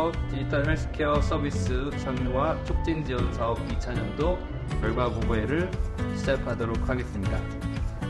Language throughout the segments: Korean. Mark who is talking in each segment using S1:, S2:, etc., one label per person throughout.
S1: 이어서 디지털 헬스케어 서비스 상용화 촉진 지원 사업 2차년도 결과 보고회를 시작하도록 하겠습니다.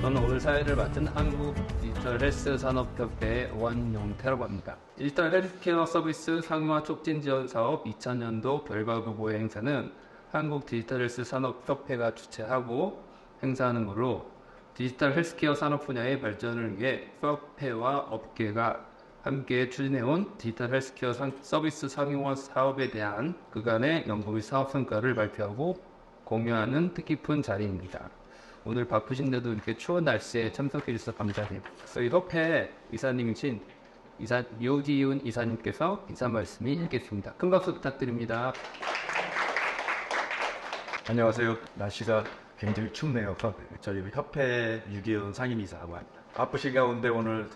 S1: 저는 오늘 사회를 맡은 한국 디지털 헬스 산업협회 원용태라고 합니다. 디지털 헬스케어 서비스 상용화 촉진 지원 사업 2차년도 결과 보고회 행사는 한국 디지털 헬스 산업협회가 주최하고 행사하는 것으로 디지털 헬스케어 산업 분야의 발전을 위해 협회와 업계가 함께 추진해온 디지털 헬스케어 서비스 상용화 사업에 대한 그간의 연구 및 사업 성과를 발표하고 공유하는 뜻깊은 자리입니다. 오늘 바쁘신데도 이렇게 추운 날씨에 참석해 주셔서 감사드립니다. 저희 협회 이사님이신 류기훈 이사님께서 인사 말씀이 있겠습니다. 큰 박수 부탁드립니다.
S2: 안녕하세요. 날씨가 굉장히 춥네요. 저희 협회 유기훈 상임이사하고 합니다. 바쁘신 가운데 오늘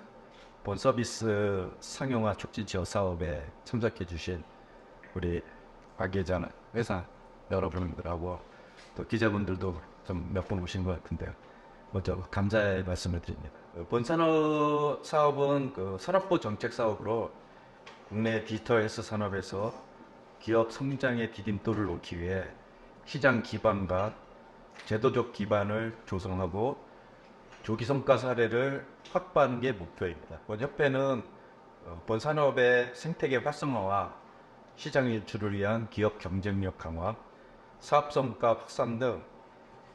S2: 본 서비스 상용화 촉진 지원 사업에 참석해 주신 우리 관계자 회사 여러분들하고 또 기자분들도 좀 몇 분 오신 것 같은데요. 먼저 감사의 말씀을 드립니다. 본 사업은 산업부 정책 사업으로 국내 디지털 헬스 산업에서 기업 성장의 디딤돌을 놓기 위해 시장 기반과 제도적 기반을 조성하고 조기 성과 사례를 확보하는 게 목표입니다. 본 협회는 본 산업의 생태계 활성화와 시장 유출을 위한 기업 경쟁력 강화, 사업 성과 확산 등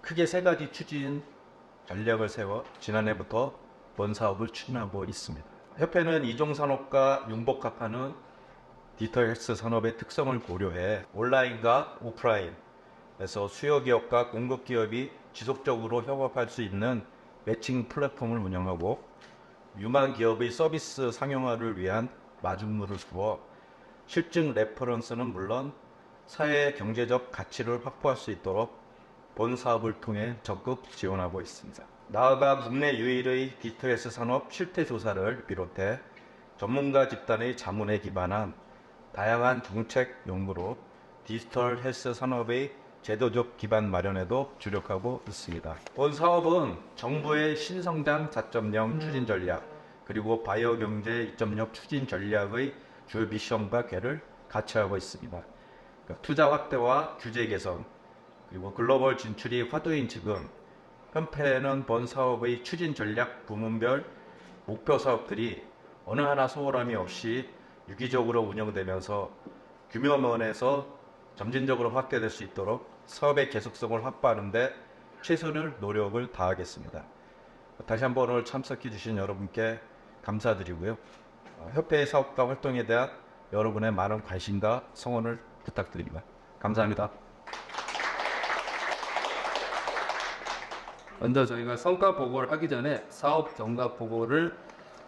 S2: 크게 세 가지 추진 전략을 세워 지난해부터 본 사업을 추진하고 있습니다. 협회는 이종산업과 융복합하는 디지털 헬스 산업의 특성을 고려해 온라인과 오프라인에서 수요기업과 공급기업이 지속적으로 협업할 수 있는 매칭 플랫폼을 운영하고 유망 기업의 서비스 상용화를 위한 마중물을 주어 실증 레퍼런스는 물론 사회 경제적 가치를 확보할 수 있도록 본 사업을 통해 적극 지원하고 있습니다. 나아가 국내 유일의 디지털 헬스 산업 실태 조사를 비롯해 전문가 집단의 자문에 기반한 다양한 정책 연구로 디지털 헬스 산업의 제도적 기반 마련에도 주력하고 있습니다. 본 사업은 정부의 신성장 4.0 추진 전략 그리고 바이오 경제 2.0 추진 전략의 주 미션과 궤를 같이 하고 있습니다. 그러니까 투자 확대와 규제 개선 그리고 글로벌 진출이 화두인 지금 협회는 본 사업의 추진 전략 부문별 목표 사업들이 어느 하나 소홀함이 없이 유기적으로 운영되면서 규모면에서 점진적으로 확대될 수 있도록 사업의 계속성을 확보하는 데 최선의 노력을 다하겠습니다. 다시 한번 오늘 참석해 주신 여러분께 감사드리고요. 협회의 사업과 활동에 대한 여러분의 많은 관심과 성원을 부탁드립니다. 감사합니다.
S1: 먼저 저희가 성과 보고를 하기 전에 사업 경과 보고를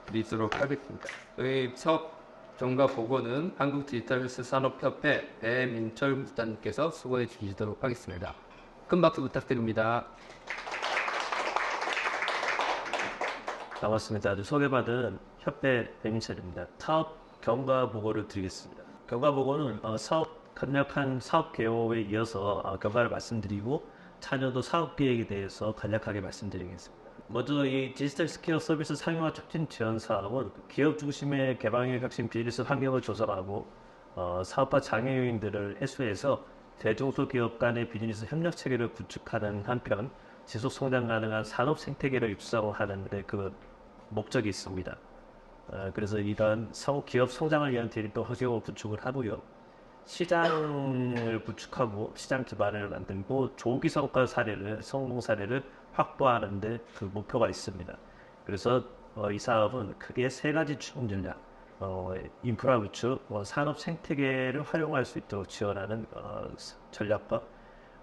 S1: 드리도록 하겠습니다. 저희 사업 경과 보고는 한국 디지털 헬스 산업협회 배민철 부단님께서 수고해 주시도록 하겠습니다. 큰 박수 부탁드립니다.
S3: 반갑습니다. 소개받은 협회 배민철입니다. 사업 경과 보고를 드리겠습니다. 경과 보고는 사업 간략한 사업 개요에 이어서 경과를 말씀드리고 차년도 사업 계획에 대해서 간략하게 말씀드리겠습니다. 먼저 이 디지털 스퀘어 서비스 상용화 촉진 지원 사업은 기업 중심의 개방의 혁신 비즈니스 환경을 조성하고 사업화 장애 요인들을 해소해서 대중소기업 간의 비즈니스 협력 체계를 구축하는 한편 지속 성장 가능한 산업 생태계를 육성하는 데 그 목적이 있습니다. 그래서 이런 기업 성장을 위한 디지털 환경을 구축을 하고요. 시장을 구축하고 시장 기반을 만들고 조기 성과 사례를 성공 사례를 확보하는 데 그 목표가 있습니다. 그래서 이 사업은 크게 세 가지 추진 전략, 인프라 구축, 산업 생태계를 활용할 수 있도록 지원하는 전략과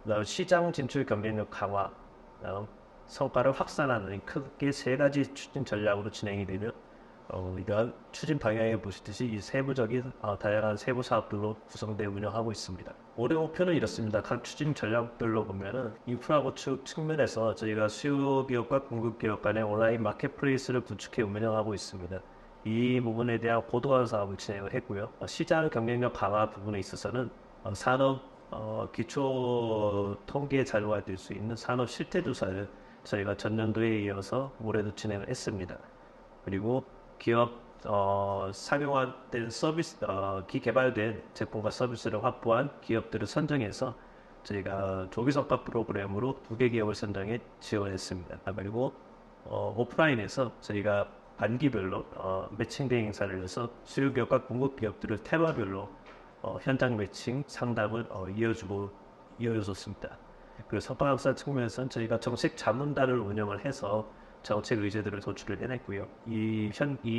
S3: 그다음 시장 진출 경쟁력 강화, 그다음 성과를 확산하는 크게 세 가지 추진 전략으로 진행이 되며 이러한 추진 방향에 보시듯이 이 세부적인 다양한 세부 사업들로 구성되어 운영하고 있습니다. 올해 목표는 이렇습니다. 각 추진 전략별로 보면은 인프라 구축 측면에서 저희가 수요 기업과 공급 기업 간의 온라인 마켓플레이스를 구축해 운영하고 있습니다. 이 부분에 대한 고도화 사업을 진행을 했고요. 시장 경쟁력 강화 부분에 있어서는 산업 기초 통계 자료가 될 수 있는 산업 실태 조사를 저희가 전년도에 이어서 올해도 진행을 했습니다. 그리고 기업 상용화된 서비스, 기개발된 제품과 서비스를 확보한 기업들을 선정해서 저희가 조기성과 프로그램으로 2개 기업을 선정해 지원했습니다. 그리고 오프라인에서 저희가 반기별로 매칭된 행사를 해서 수요 기업과 공급 기업들을 테마별로 현장 매칭 상담을 이어줬습니다. 그리고 성과학사 측면에서는 저희가 정책 자문단을 운영을 해서 정책 의제들을 도출을 해냈고요. 이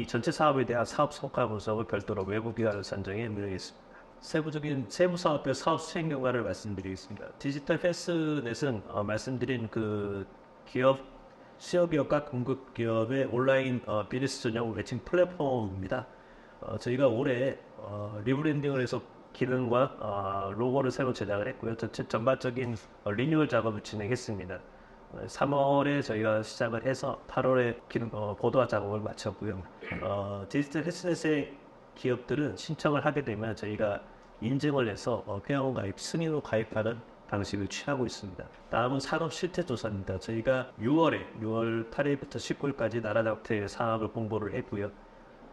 S3: 전체 사업에 대한 사업 성과 분석을 별도로 외부 기관을 선정해 운영했습니다. 세부 사업별 사업 수행 결과를 말씀드리겠습니다. 디지털 패스넷은 말씀드린 그 수요 기업과 공급 기업의 온라인 비즈니스 전용 매칭 플랫폼입니다. 저희가 올해 리브랜딩을 해서 기능과 로고를 새로 제작을 했고요. 전반적인 리뉴얼 작업을 진행했습니다. 3월에 저희가 시작을 해서 8월에 기능 고도화 작업을 마쳤고요. 디지털 패스넷의 기업들은 신청을 하게 되면 저희가 인증을 해서 회원 가입, 승인으로 가입하는 방식을 취하고 있습니다. 다음은 산업 실태 조사입니다. 저희가 6월 8일부터 19일까지 나라당국회 사업을 공보를 했고요.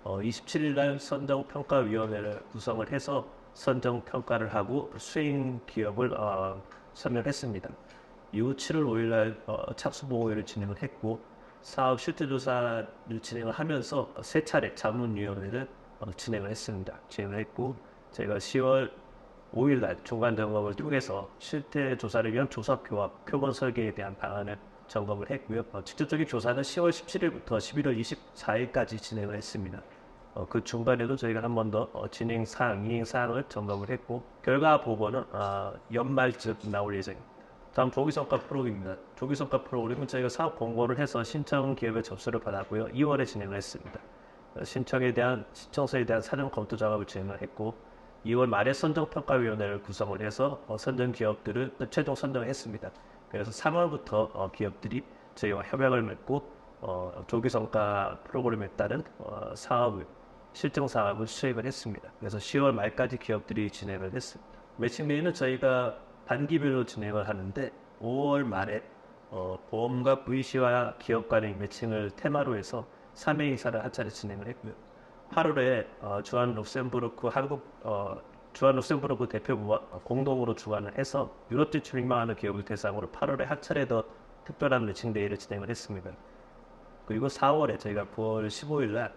S3: 27일 날 선정평가위원회를 구성을 해서 선정평가를 하고 수행 기업을 선명했습니다. 이후 7월 5일 날 착수보고회를 진행을 했고 사업 실태 조사를 진행을 하면서 3차례 자문위원회를 진행을 했습니다. 진행을 했고 저희가 10월 5일 날 중간 점검을 통해서 실태 조사를 위한 조사표와 표본 설계에 대한 방안을 점검을 했고요. 직접적인 조사는 10월 17일부터 11월 24일까지 진행을 했습니다. 그 중간에도 저희가 한 번 더 이행 사항을 점검을 했고 결과 보고는 연말쯤 나올 예정입니다. 다음 조기성과 프로그램입니다. 조기성과 프로그램은 저희가 사업 공고를 해서 신청 기업의 접수를 받았고요. 2월에 진행을 했습니다. 신청서에 대한 사전 검토 작업을 진행을 했고 2월 말에 선정평가위원회를 구성을 해서 선정 기업들을 최종 선정했습니다. 그래서 3월부터 기업들이 저희와 협약을 맺고 조기성과 프로그램에 따른 실증 사업을 수행을 했습니다. 그래서 10월 말까지 기업들이 진행을 했습니다. 매칭데이는 저희가 반기별로 진행을 하는데 5월 말에 보험과 VC와 기업 간의 매칭을 테마로 해서 3회 행사를 한 차례 진행을 했고요. 8월에 주한 룩셈부르크 대표부와 공동으로 주관을 해서 유럽 진출을 희망하는 기업을 대상으로 8월에 한 차례 더 특별한 매칭데이를 진행을 했습니다. 그리고 4월에 저희가 9월 15일 날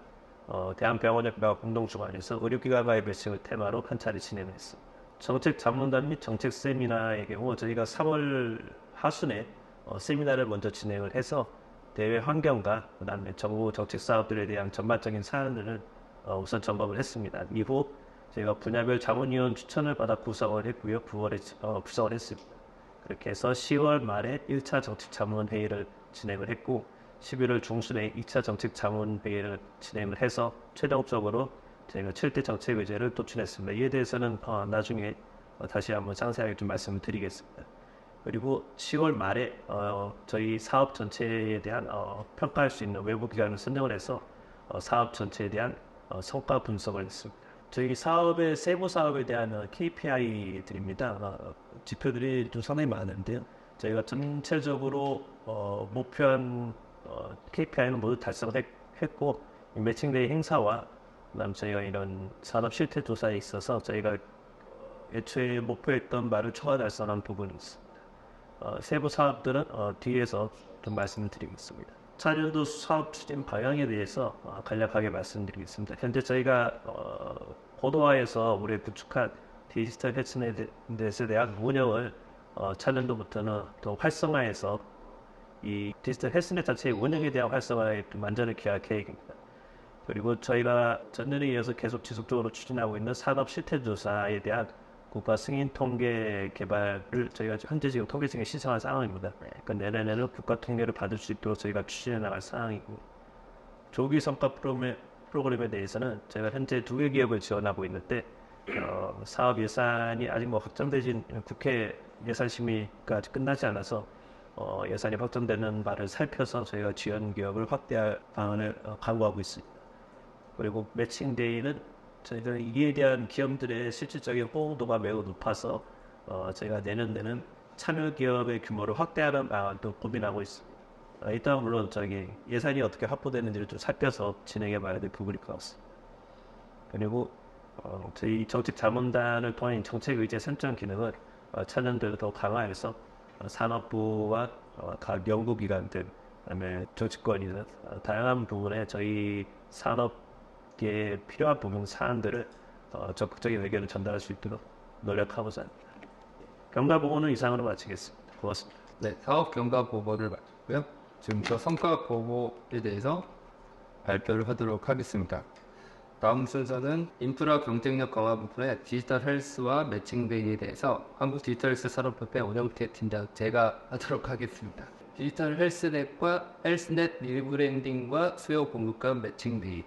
S3: 대한병원협회와 공동 주관해서 의료기관과의 매칭을 테마로 한 차례 진행을 했습니다. 정책 자문단 및 정책 세미나의 경우 저희가 3월 하순에 세미나를 먼저 진행을 해서 대외 환경과 그다음에 정부 정책 사업들에 대한 전반적인 사안들을 우선 점검을 했습니다. 이후 저희가 분야별 자문위원 추천을 받아 구성을 했고요. 9월에 구성을 했습니다. 그렇게 해서 10월 말에 1차 정책 자문 회의를 진행을 했고 11월 중순에 2차 정책 자문 회의를 진행을 해서 최종적으로 저희가 7대 정책 의제를 도출했습니다. 이에 대해서는 나중에 다시 한번 상세하게 좀 말씀을 드리겠습니다. 그리고 10월 말에 저희 사업 전체에 대한 평가할 수 있는 외부 기관을 선정을 해서 사업 전체에 대한 성과 분석을 했습니다. 저희 세부 사업에 대한 KPI들입니다. 지표들이 좀 상당히 많은데요. 저희가 전체적으로 목표한 KPI는 모두 달성을 했고 매칭데이 행사와 그다음 저희가 이런 산업 실태 조사에 있어서 저희가 애초에 목표했던 바를 초과 달성한 부분이 있습니다. 세부 사업들은 뒤에서 좀 말씀을 드리겠습니다. 차년도 사업 추진 방향에 대해서 간략하게 말씀드리겠습니다. 현재 저희가 고도화해서 우리 구축한 디지털 패스넷에 대한 운영을 차년도부터는 더 활성화해서 이 디지털 패스넷 자체의 운영에 대한 활성화에 완전히 기할 계획입니다. 그리고 저희가 전년에 이어서 계속 지속적으로 추진하고 있는 산업 실태 조사에 대한 국가 승인 통계 개발을 저희가 현재 지금 통계청에 신청한 상황입니다. 그 내년에는 국가 통계를 받을 수 있도록 저희가 추진해 나갈 상황이고 조기 성과 프로그램에 대해서는 저희가 현재 2개 기업을 지원하고 있는데 사업 예산이 아직 확정되진 국회 예산 심의가 아직 끝나지 않아서 예산이 확정되는 바를 살펴서 저희가 지원 기업을 확대할 방안을 강구하고 있습니다. 그리고 매칭데이는 저희가 이에 대한 기업들의 실질적인 호응도가 매우 높아서 저희가 내년에는 참여 기업의 규모를 확대하는 방안도 고민하고 있습니다. 일단 물론 예산이 어떻게 확보되는지를 좀 살펴서 진행해 봐야 될 부분일 것 같습니다. 그리고 저희 정책 자문단을 통한 정책 의제 선정 기능을 차년도에 더 강화해서 산업부와 각 연구기관들, 그다음에 정치권이나 다양한 부분에 저희 산업계에 필요한 부분 사안들을 적극적인 의견을 전달할 수 있도록 노력하고자 합니다. 경과 보고는 이상으로 마치겠습니다. 고맙습니다.
S1: 네, 사업 경과 보고를 마쳤고요. 지금부터 성과 보고에 대해서 발표를 하도록 하겠습니다. 다음 순서는 인프라 경쟁력 강화 부분의 디지털 헬스와 매칭데이에 대해서 한국 디지털 헬스 산업협회 원영태 팀장 제가 하도록 하겠습니다. 디지털 헬스넷과 헬스넷 리브랜딩과 수요 공급 간 매칭데이.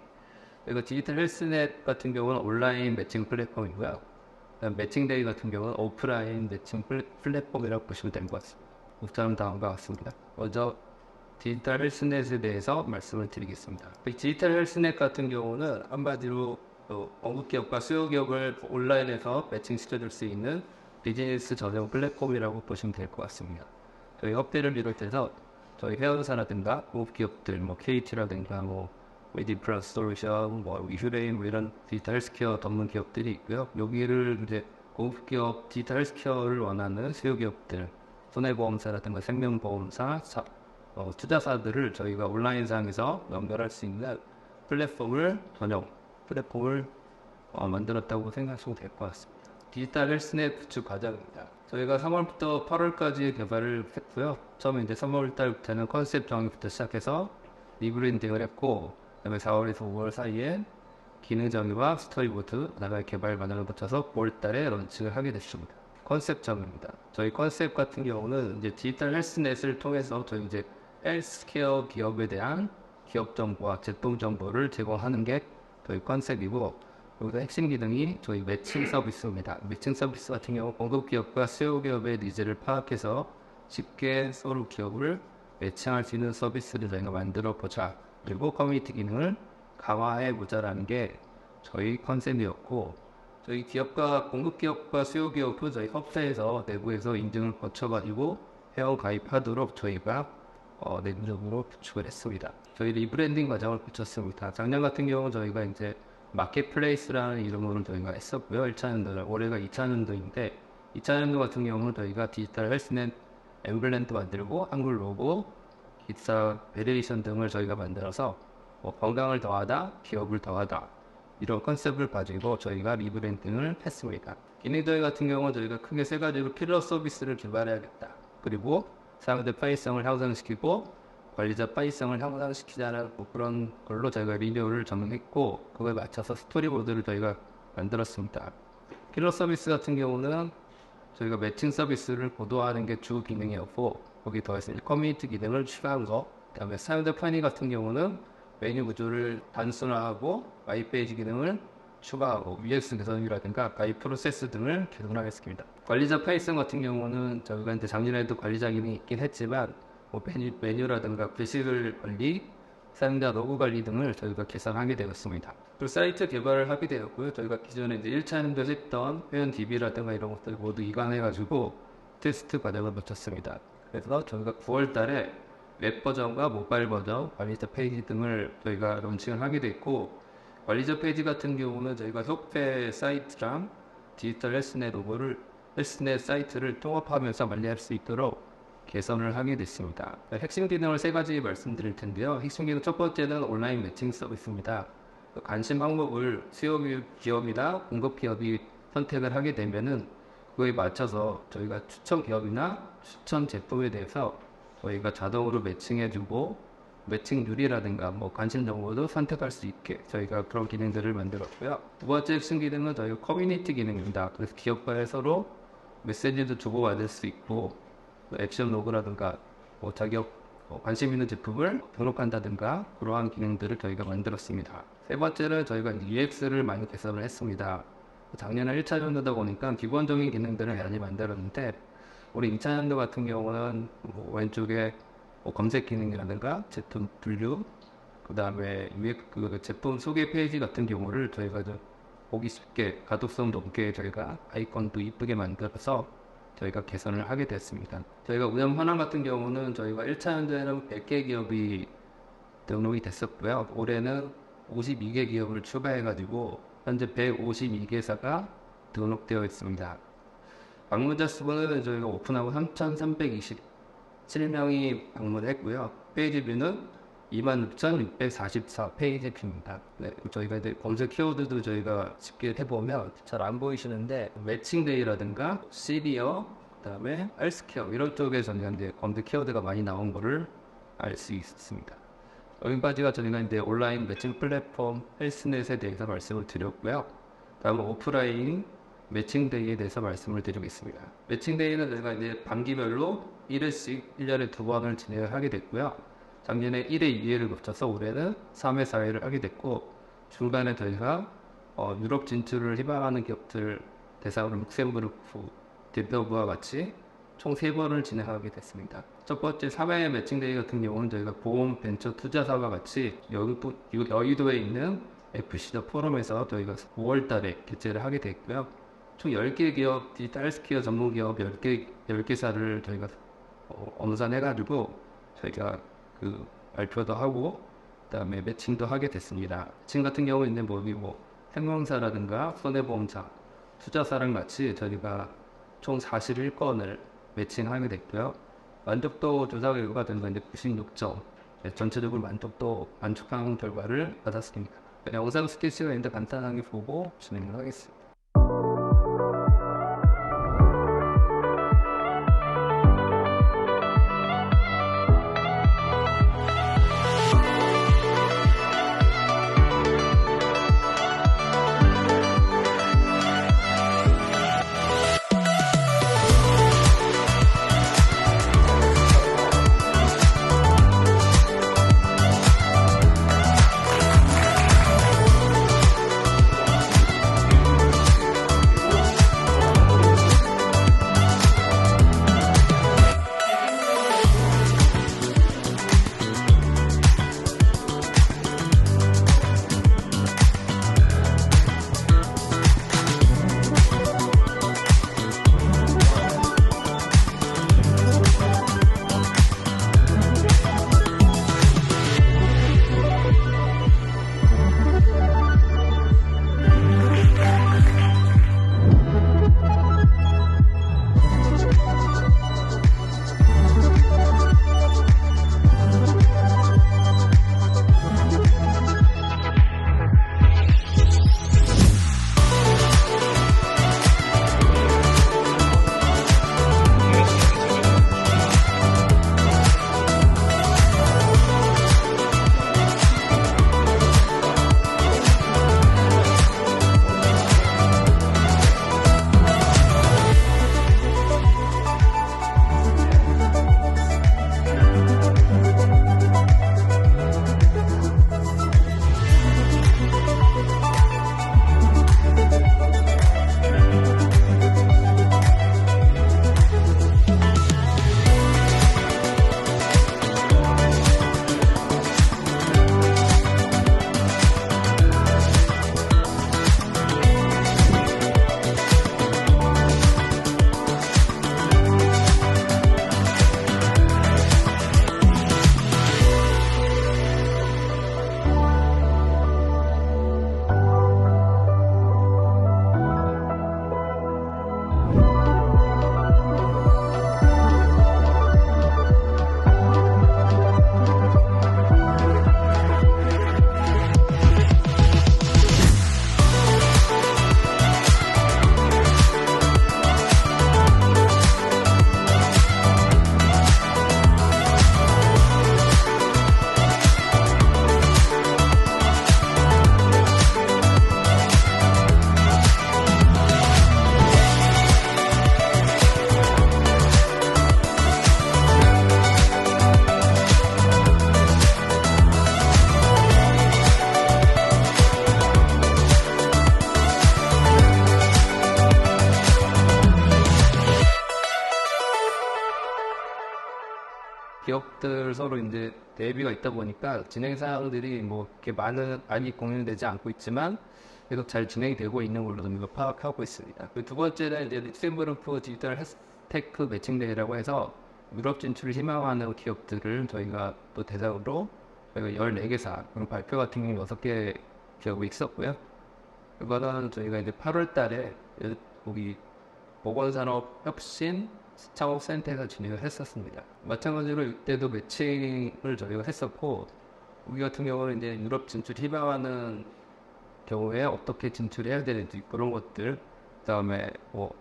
S1: 그리고 디지털 헬스넷 같은 경우는 온라인 매칭 플랫폼이고요. 매칭데이 같은 경우는 오프라인 매칭 플랫폼이라고 보시면 될 것 같습니다. 우선 다음과 같습니다. 먼저 디지털 헬스넷에 대해서 말씀을 드리겠습니다. 디지털 헬스넷 같은 경우는 한마디로 공급기업과 수요기업을 온라인에서 매칭시켜줄 수 있는 비즈니스 전용 플랫폼이라고 보시면 될 것 같습니다. 저희 업계를 비롯해서 저희 회원사라든가 공급기업들, KT라든가 메디플러스 솔루션, 위슈레인 이런 디지털 헬스케어 전문 기업들이 있고요. 여기를 이제 공급기업 디지털 헬스케어를 원하는 수요기업들, 손해보험사라든가 생명보험사, 투자사들을 저희가 온라인상에서 연결할 수 있는 전용 플랫폼을 만들었다고 생각하시면 될 것 같습니다. 디지털 헬스넷 구축 과정입니다. 저희가 3월부터 8월까지 개발을 했고요. 처음에 이제 3월달부터는 컨셉 정의부터 시작해서 리브랜딩을 했고, 그다음에 4월에서 5월 사이에 기능 정의와 스토리보드, 그다음에 개발 과정을 거쳐서 9월달에 런칭을 하게 됐습니다. 컨셉 정의입니다. 저희 컨셉 같은 경우는 이제 디지털 헬스넷을 통해서 저희 이제 헬스케어 기업에 대한 기업 정보와 제품 정보를 제공하는 게 저희 컨셉이고, 여기서 핵심 기능이 저희 매칭 서비스입니다. 매칭 서비스 같은 경우 공급 기업과 수요 기업의 니즈를 파악해서 쉽게 서로 기업을 매칭할 수 있는 서비스를 저희가 만들어 보자. 그리고 커뮤니티 기능을 강화해 보자라는 게 저희 컨셉이었고, 저희 기업과 공급 기업과 수요 기업은 저희 협회에서 내부에서 인증을 거쳐가지고 회원 가입하도록 저희가 내부적으로 구축을 했습니다. 저희 리브랜딩 과정을 거쳤습니다. 작년 같은 경우 저희가 이제 마켓플레이스라는 이름으로 저희가 했었고요. 1차년도, 올해가 2차년도인데 2차년도 같은 경우는 저희가 디지털 헬스넷 엠블렘도 만들고 한글 로고, 기사 베리에이션 등을 저희가 만들어서 건강을 더하다, 기업을 더하다 이런 컨셉을 가지고 저희가 리브랜딩을 했습니다. 기능들 같은 경우는 저희가 크게 세 가지로 필러 서비스를 개발해야겠다. 그리고 사용자 편의성을 향상시키고 관리자 편의성을 향상시키자는 그런 걸로 저희가 리뉴얼을 적용했고, 그거에 맞춰서 스토리보드를 저희가 만들었습니다. 필러 서비스 같은 경우는 저희가 매칭 서비스를 고도화하는 게 주 기능이었고, 거기 더해서 커뮤니티 기능을 추가한 거, 그다음에 사용자 편의 같은 경우는 메뉴 구조를 단순화하고 마이 페이지 기능을 추가하고 UX 개선이라든가 가입 프로세스 등을 개선하겠습니다. 관리자 편의성 같은 경우는 저희가 이제 작년에도 관리자 기능이 있긴 했지만 메뉴라든가 게시글 관리, 사용자 로그 관리 등을 저희가 개선하게 되었습니다. 그리고 사이트 개발을 하게 되었고요. 저희가 기존에 이제 1차년도에 했던 회원 DB라든가 이런 것들 모두 이관해가지고 테스트 과정을 거쳤습니다. 그래서 저희가 9월 달에 웹 버전과 모바일 버전, 관리자 페이지 등을 저희가 론칭을 하게 됐고, 관리자 페이지 같은 경우는 저희가 협회 사이트랑 디지털 헬스넷 사이트를 통합하면서 관리할 수 있도록 개선을 하게 됐습니다. 핵심 기능을 세 가지 말씀드릴 텐데요. 핵심 기능 첫 번째는 온라인 매칭 서비스입니다. 관심 항목을 수요 기업이나 공급 기업이 선택을 하게 되면은 그거에 맞춰서 저희가 추천 기업이나 추천 제품에 대해서 저희가 자동으로 매칭해주고 매칭률이라든가 관심 정보도 선택할 수 있게 저희가 그런 기능들을 만들었고요. 두 번째 핵심 기능은 저희가 커뮤니티 기능입니다. 그래서 기업과의 서로 메시지도 주고받을 수 있고, 액션 로그라든가 관심 있는 제품을 등록한다든가 그러한 기능들을 저희가 만들었습니다. 세 번째는 저희가 UX를 많이 개선을 했습니다. 작년에 1차년도다 보니까 기본적인 기능들을 많이 만들었는데, 우리 2차년도 같은 경우는 왼쪽에 검색 기능이라든가 제품 분류, 그 다음에 제품 소개 페이지 같은 경우를 저희가 좀 보기 쉽게 가독성 높게 저희가 아이콘도 이쁘게 만들어서 저희가 개선을 하게 됐습니다. 저희가 운영 현황 같은 경우는 저희가 1차 연도에는 100개 기업이 등록이 됐었고요. 올해는 52개 기업을 추가해가지고 현재 152개사가 등록되어 있습니다. 방문자 수는 저희가 오픈하고 3,327명이 방문했고요. 페이지 뷰는 26,644 페이지 뷰입니다. 네, 저희가 이제 검색 키워드도 저희가 쉽게 해보면 잘 안 보이시는데 매칭데이라든가 시리어, 그다음에 헬스케어 이런 쪽에 저희가 이제 검색 키워드가 많이 나온 거를 알 수 있습니다. 여기까지가 저희가 이제 온라인 매칭 플랫폼 헬스넷에 대해서 말씀을 드렸고요. 다음은 오프라인 매칭데이에 대해서 말씀을 드리겠습니다. 매칭데이는 저희가 이제 반기별로 1회씩 1년에 2번을 진행을 하게 됐고요. 작년에 1회, 2회를 거쳐서 올해는 3회, 4회를 하게 됐고, 중간에 저희가 유럽 진출을 희망하는 기업들 대상으로 룩셈부르크 대표부와 같이 총 3번을 진행하게 됐습니다. 첫 번째 3회 매칭데이 같은 경우는 저희가 보험 벤처 투자사와 같이 여의도에 있는 FC 포럼에서 저희가 5월 달에 개최를 하게 됐고요. 총 10개 기업, 디지털 헬스케어 전문 기업 10개사를 저희가 엄선해가지고 저희가 그 발표도 하고 그다음에 매칭도 하게 됐습니다. 매칭 같은 경우는 생명사라든가 손해보험사, 투자사랑 같이 저희가 총 41건을 매칭하게 됐고요. 만족도 조사 결과가 된 건데 96점. 전체적으로 만족한 결과를 받았습니다. 영상 스케치가 있는데 간단하게 보고 진행을 하겠습니다. 기업들 서로 이제 대비가 있다 보니까 진행 사항들이 뭐 이렇게 많이 공유되지 않고 있지만 계속 잘 진행이 되고 있는 걸로 저희가 파악하고 있습니다. 두 번째는 이제 룩셈부르크 디지털 테크 매칭데이라고 해서 유럽 진출을 희망하는 기업들을 저희가 또 대상으로 저희가 14개사 그리고 발표 같은 경우 6개 기업이 있었고요. 그거는 저희가 이제 8월 달에 우리 보건산업혁신 창업센터에서 진행을 했었습니다. 마찬가지로 이때도 매칭을 저희가 했었고, 우리 같은 경우는 이제 유럽 진출 희망하는 경우에 어떻게 진출해야 되는지 그런 것들, 그다음에 뭐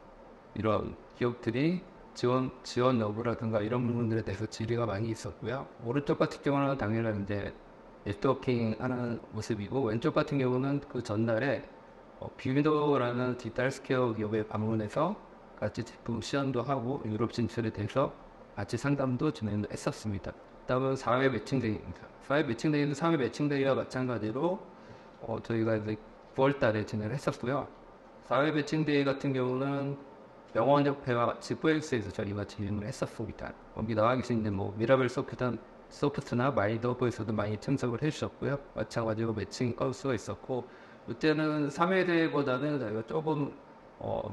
S1: 이런 기업들이 지원 여부라든가 이런 부분들에 대해서 질의가 많이 있었고요. 오른쪽 같은 경우는 당연히 이제 네트워킹 하는 모습이고, 왼쪽 같은 경우는 그 전날에 비윈도라는 디지털 스퀘어 기업에 방문해서 같이 제품 시연도 하고 유럽 진출에 대해서 같이 상담도 진행했었습니다. 다음은 4회 매칭데이입니다. 4회 매칭데이는 3회 매칭데이와 마찬가지로 저희가 이제 9월 달에 진행을 했었고요. 4회 매칭데이 같은 경우는 병원협회와 같이 포엑스에서 저희가 진행을 했었습니다. 거기 나와 계신 뭐 미라벨 소프트나 마이더버에서도 많이 참석을 해주셨고요. 마찬가지로 매칭 건수가 있었고, 이때는 3회 대회보다는 저희가 조금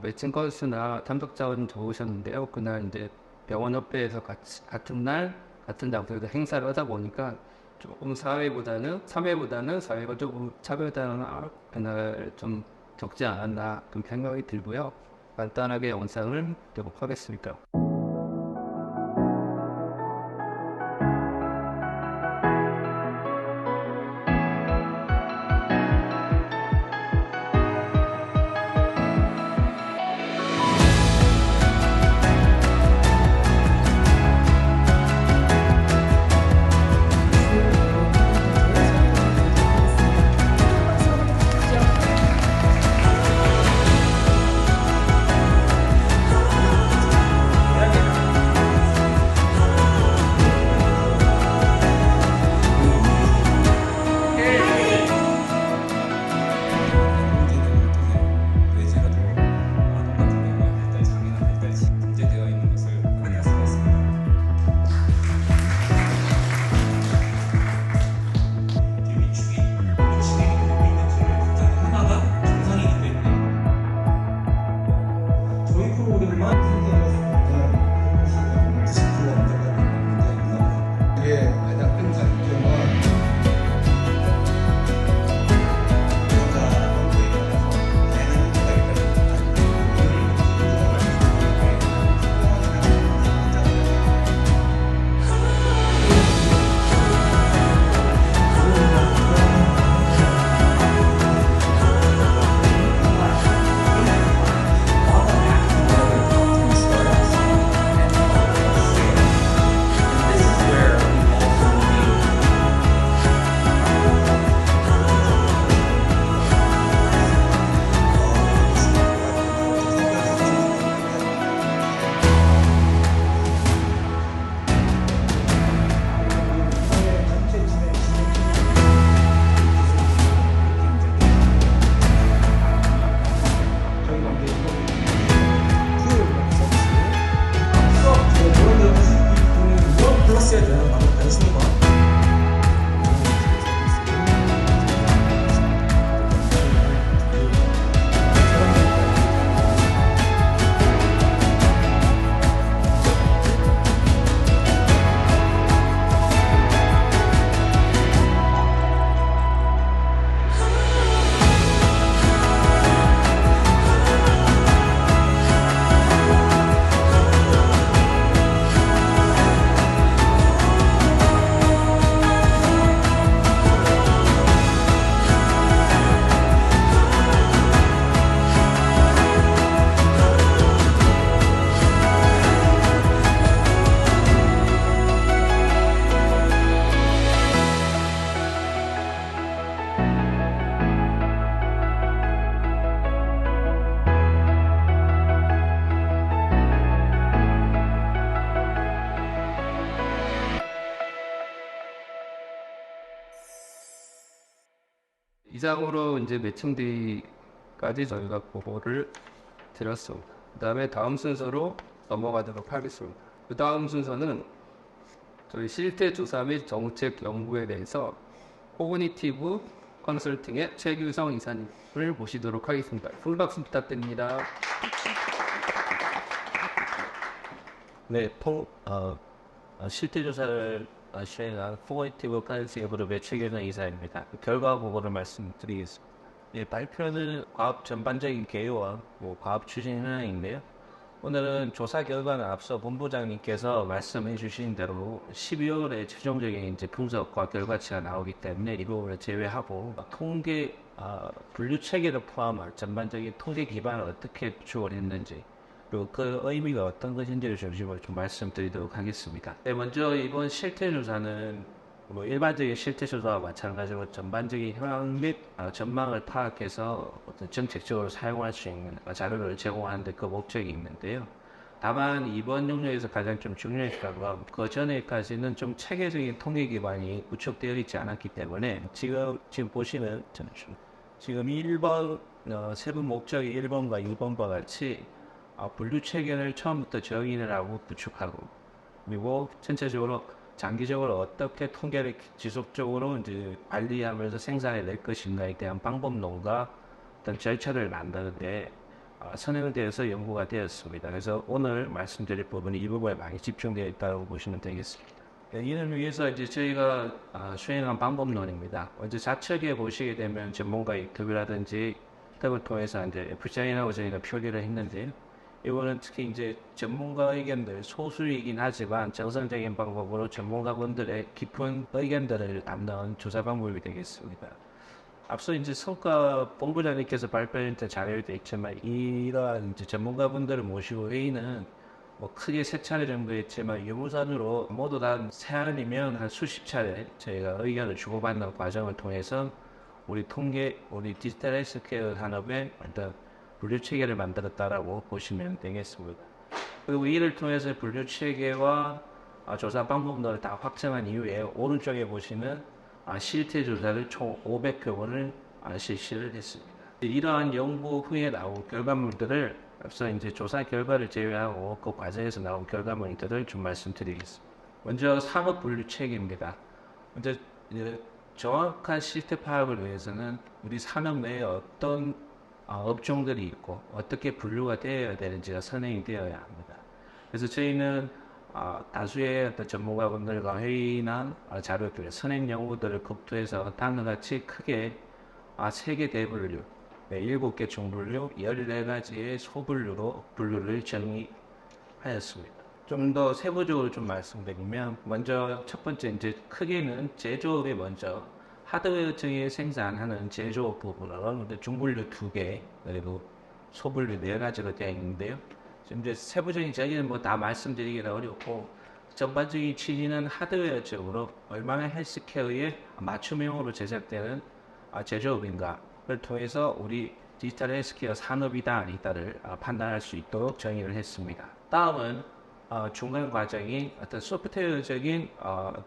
S1: 매칭 건수나 참석자는 적으셨는데요. 그날 이제 병원협회에서 같은 날 같은 장소에서 행사를 하다 보니까 조금 3회보다는 4회가 조금 차별화나 그날 좀 적지 않았나 그런 생각이 들고요. 간단하게 영상을 보도록 하겠습니다. 이상으로 이제 매칭데이까지 저희가 보고를 드렸습니다. 그다음에 다음 순서로 넘어가도록 하겠습니다. 그 다음 순서는 저희 실태 조사 및 정책 연구에 대해서 코그니티브 컨설팅의 최규성 이사님을 모시도록 하겠습니다. 큰 박수 부탁드립니다.
S3: 네, 실태 조사를 시행한 포거티브 파이낸스 그룹의 최경영 이사입니다. 그 결과 보고를 말씀드리겠습니다. 네, 발표는 과업 전반적인 개요와 과업 추진 현황인데요. 오늘은 조사 결과는 앞서 본부장님께서 말씀해 주신 대로 12월에 최종적인 이제 분석과 결과치가 나오기 때문에 이 부분을 제외하고 통계 분류 체계를 포함한 전반적인 통계 기반을 어떻게 구축을 했는지 그리고 그 의미가 어떤 것인지를 중심으로 좀 말씀드리도록 하겠습니다. 네, 먼저 이번 실태조사는 일반적인 실태조사와 마찬가지로 전반적인 현황 및 전망을 파악해서 어떤 정책적으로 사용할 수 있는 자료를 제공하는 데 그 목적이 있는데요. 다만 이번 용역에서 가장 좀 중요했던 건 그 전에까지는 좀 체계적인 통계 기반이 구축되어 있지 않았기 때문에 지금 보시는 지금 1번 세부 목적이 1번과 2번과 같이 분류 체계를 처음부터 정의를 하고 구축하고 그리고 전체적으로 장기적으로 어떻게 통계를 지속적으로 이제 관리하면서 생산해낼 것인가에 대한 방법론과 어떤 절차를 만드는데 선행에 대해서 연구가 되었습니다. 그래서 오늘 말씀드릴 부분이 이 부분에 많이 집중되어 있다고 보시면 되겠습니다. 이를 위해서 이제 저희가 수행한 방법론입니다. 먼저 좌측에 보시게 되면 전문가 인터뷰라든지 등을 통해서 이제 FCI하고 저희가 표기를 했는데요. 이거는 특히 이제 전문가 의견들 소수이긴 하지만 정상적인 방법으로 전문가분들의 깊은 의견들을 담는 조사 방법이 되겠습니다. 앞서 이제 성과 본부장님께서 발표할 때 자료도 있지만 이러한 이제 전문가분들을 모시고 회의는 크게 3차례 정도 했지만 유무선으로 모두 다 세안이면 한 수십 차례 저희가 의견을 주고받는 과정을 통해서 우리 디지털 헬스케어 산업의 어떤 분류 체계를 만들었다라고 보시면 되겠습니다. 그리고 이를 통해서 분류 체계와 조사 방법론을 다 확정한 이후에 오른쪽에 보시면 실태 조사를 총 500회 실시를 했습니다. 이러한 연구 후에 나온 결과물들을 앞서 이제 조사 결과를 제외하고 그 과정에서 나온 결과물들을 좀 말씀드리겠습니다. 먼저 산업 분류 체계입니다. 먼저 정확한 실태 파악을 위해서는 우리 산업 내에 어떤 업종들이 있고 어떻게 분류가 되어야 되는지가 선행이 되어야 합니다. 그래서 저희는 다수의 어떤 전문가분들과 회의나 자료들, 선행 연구들을 검토해서 다음과 같이 크게 3개 대분류, 7개 중분류, 14가지의 소분류로 분류를 정의하였습니다. 좀 더 세부적으로 좀 말씀드리면 먼저 첫 번째 이제 크게는 제조업에 먼저 하드웨어 쪽에 생산하는 제조업 부분은 중분류 2개, 그리고 소분류 4가지로 되어 있는데요. 지금 이제 세부적인 저희는 다 말씀드리기는 어렵고, 전반적인 취지는 하드웨어 쪽으로 얼마나 헬스케어에 맞춤형으로 제작되는 제조업인가를 통해서 우리 디지털 헬스케어 산업이다 아니다를 판단할 수 있도록 정의를 했습니다. 다음은 중간 과정인 어떤 소프트웨어적인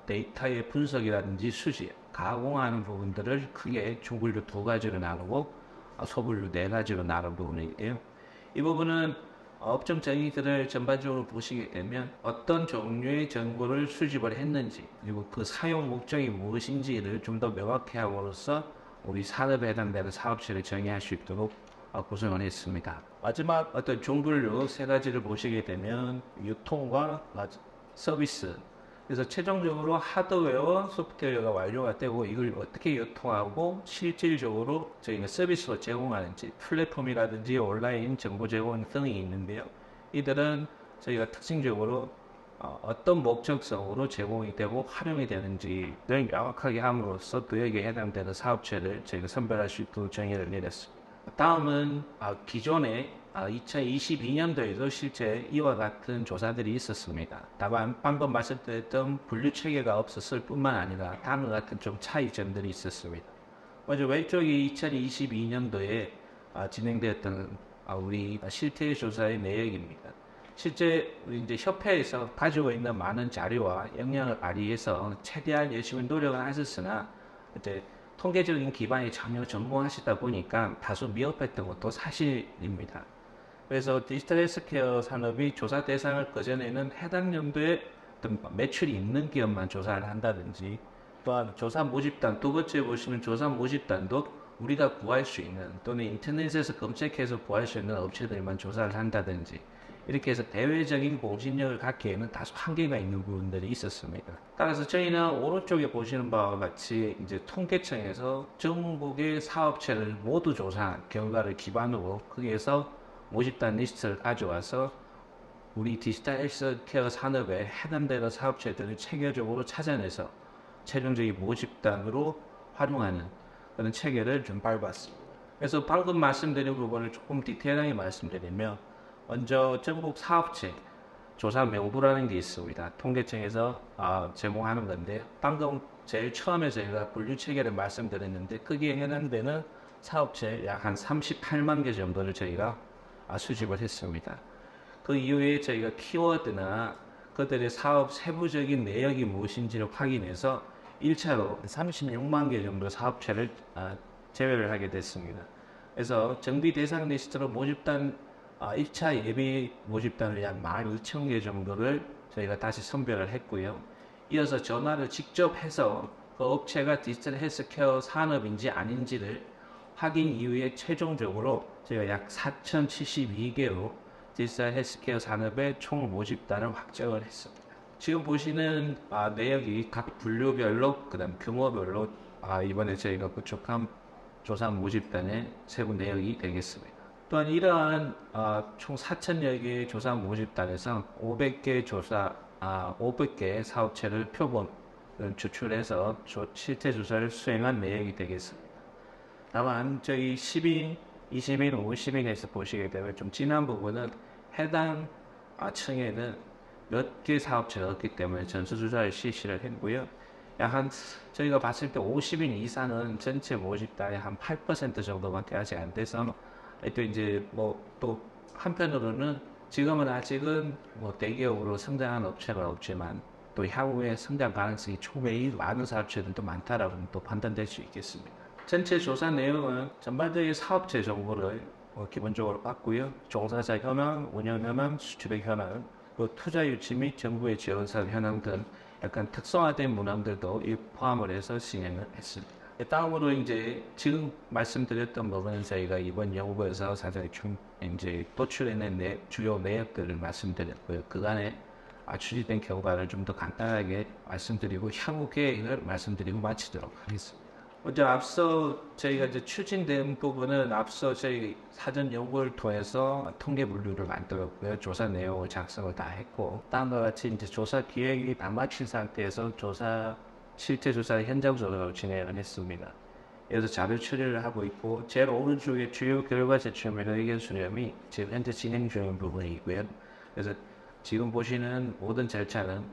S3: 데이터의 분석이라든지 수집, 가공하는 부분들을 크게 중분류 2가지로 나누고 소분류 4가지로 나눈 부분인데요. 이 부분은 업종 정의들을 전반적으로 보시게 되면 어떤 종류의 정보를 수집을 했는지 그리고 그 사용 목적이 무엇인지를 좀 더 명확히 함으로써 우리 산업에 해당되는 사업체를 정의할 수 있도록 구성을 했습니다. 마지막 어떤 중분류 3가지를 보시게 되면 유통과 서비스, 그래서 최종적으로 하드웨어, 소프트웨어가 완료가 되고 이걸 어떻게 유통하고 실질적으로 저희가 서비스로 제공하는지 플랫폼이라든지 온라인 정보 제공 등이 있는데요. 이들은 저희가 특징적으로 어떤 목적성으로 제공이 되고 활용이 되는지를 명확하게 함으로써 그에게 해당되는 사업체를 저희가 선별할 수 있도록 정의를 내렸습니다. 다음은 기존에 2022년도에도 실제 이와 같은 조사들이 있었습니다. 다만 방금 말씀드렸던 분류 체계가 없었을 뿐만 아니라 다음과 같은 좀 차이점들이 있었습니다. 먼저 왼쪽이 2022년도에 진행되었던 우리 실태 조사의 내역입니다. 실제 우리 이제 협회에서 가지고 있는 많은 자료와 역량을 발휘해서 최대한 열심히 노력을 하셨으나 이제 통계적인 기반이 전혀 전무하시다 보니까 다소 미흡했던 것도 사실입니다. 그래서 디지털 헬스케어 산업이 조사 대상을 그전에는 해당 연도에 어떤 매출이 있는 기업만 조사를 한다든지 또한 조사 모집단, 2번째 보시면 조사 모집단도 우리가 구할 수 있는 또는 인터넷에서 검색해서 구할 수 있는 업체들만 조사를 한다든지
S1: 이렇게 해서 대외적인 공신력을 갖기에는 다소 한계가 있는 부분들이 있었습니다. 따라서 저희는 오른쪽에 보시는 바와 같이 이제 통계청에서 전국의 사업체를 모두 조사한 결과를 기반으로 거기에서 모집단 리스트를 가져와서 우리 디지털 헬스케어 산업에 해당되는 사업체들을 체계적으로 찾아내서 최종적인 모집단으로 활용하는 그런 체계를 좀 밟았습니다. 그래서 방금 말씀드린 부분을 조금 디테일하게 말씀드리면 먼저 전국 사업체 조사 명부라는 게 있습니다. 통계청에서 제공하는 건데 방금 제일 처음에 저희가 분류 체계를 말씀드렸는데 거기에 해당되는 사업체 약 한 38만 개 정도를 저희가 수집을 했습니다. 그 이후에 저희가 키워드나 그들의 사업 세부적인 내역이 무엇인지를 확인해서 1차로 36만 개 정도 사업체를 제외를 하게 됐습니다. 그래서 정비 대상 리스트로 모집단 1차 예비 모집단을 약 12,000개 정도를 저희가 다시 선별을 했고요. 이어서 전화를 직접 해서 그 업체가 디지털 헬스케어 산업인지 아닌지를 확인 이후에 최종적으로 저희가 약 4,072개로 디지털 헬스케어 산업의 총 모집단을 확정을 했습니다. 지금 보시는 내역이 각 분류별로 그다음 규모별로 이번에 저희가 구축한 조사 모집단의 세부 내역이 되겠습니다. 또한 이러한 총 4,000여 개의 조사 모집단에서 500개 조사, 500개 사업체를 표본을 추출해서 실태 조사를 수행한 내역이 되겠습니다. 다만 저희 10인, 20인, 50인에서 보시게 되면 좀 진한 부분은 해당 층에는 몇 개 사업체가 없기 때문에 전수조사를 실시를 했고요. 약 저희가 봤을 때 50인 이상은 전체 모집단의 한 8% 정도밖에 아직 안 돼서 또 이제 또 한편으로는 지금은 아직은 대기업으로 성장한 업체는 없지만 또 향후에 성장 가능성이 충분히 많은 사업체들도 많다라고 또 판단될 수 있겠습니다. 전체 조사 내용은 전반적인 사업체 정보를 기본적으로 받고요. 종사자 현황, 운영 현황, 수출액 현황, 투자 유치 및 정부의 지원사 현황 등 약간 특성화된 문항들도 포함을 해서 진행을 했습니다. 다음으로 이제 지금 말씀드렸던 부분은 저희가 이번 연구에서 사실 이제 도출해낸 주요 내역들을 말씀드렸고요. 그간에 추진된 결과를 좀 더 간단하게 말씀드리고 향후 계획을 말씀드리고 마치도록 하겠습니다. 먼저 앞서 저희가 이제 추진된 부분은 앞서 저희 사전 연구를 통해서 통계 분류를 만들었고요. 조사 내용을 작성을 다 했고, 다음과 같이 이제 조사 기획이 다 마친 상태에서 실제 조사 현장 조사를 진행을 했습니다. 그래서 자료 처리를 하고 있고, 제일 오른쪽에 주요 결과 제출 및 의견 수렴이 지금 현재 진행 중인 부분이고요. 그래서 지금 보시는 모든 절차는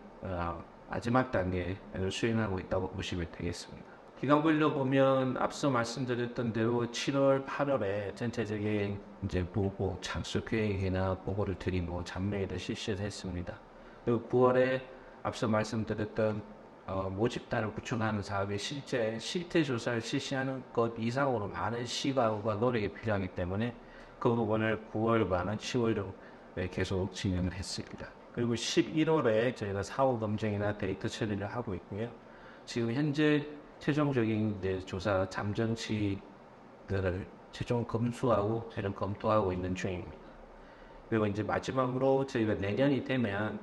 S1: 마지막 단계에 수행하고 있다고 보시면 되겠습니다. 기간별로 보면 앞서 말씀드렸던 대로 7월, 8월에 전체적인 이제 보고 착수 계획이나 보고를 드리고 잡내를 실시를 했습니다. 그리고 9월에 앞서 말씀드렸던 모집단을 구축하는 사업의 실태 조사를 실시하는 것 이상으로 많은 시간과 노력이 필요하기 때문에 그 부분을 9월 반은 10월에 계속 진행을 했습니다. 그리고 11월에 저희가 사후 검증이나 데이터 처리를 하고 있고요. 지금 현재 최종적인 조사 잠정치들을 최종 검수하고 최종 검토하고 있는 중입니다. 그리고 이제 마지막으로 저희가 내년이 되면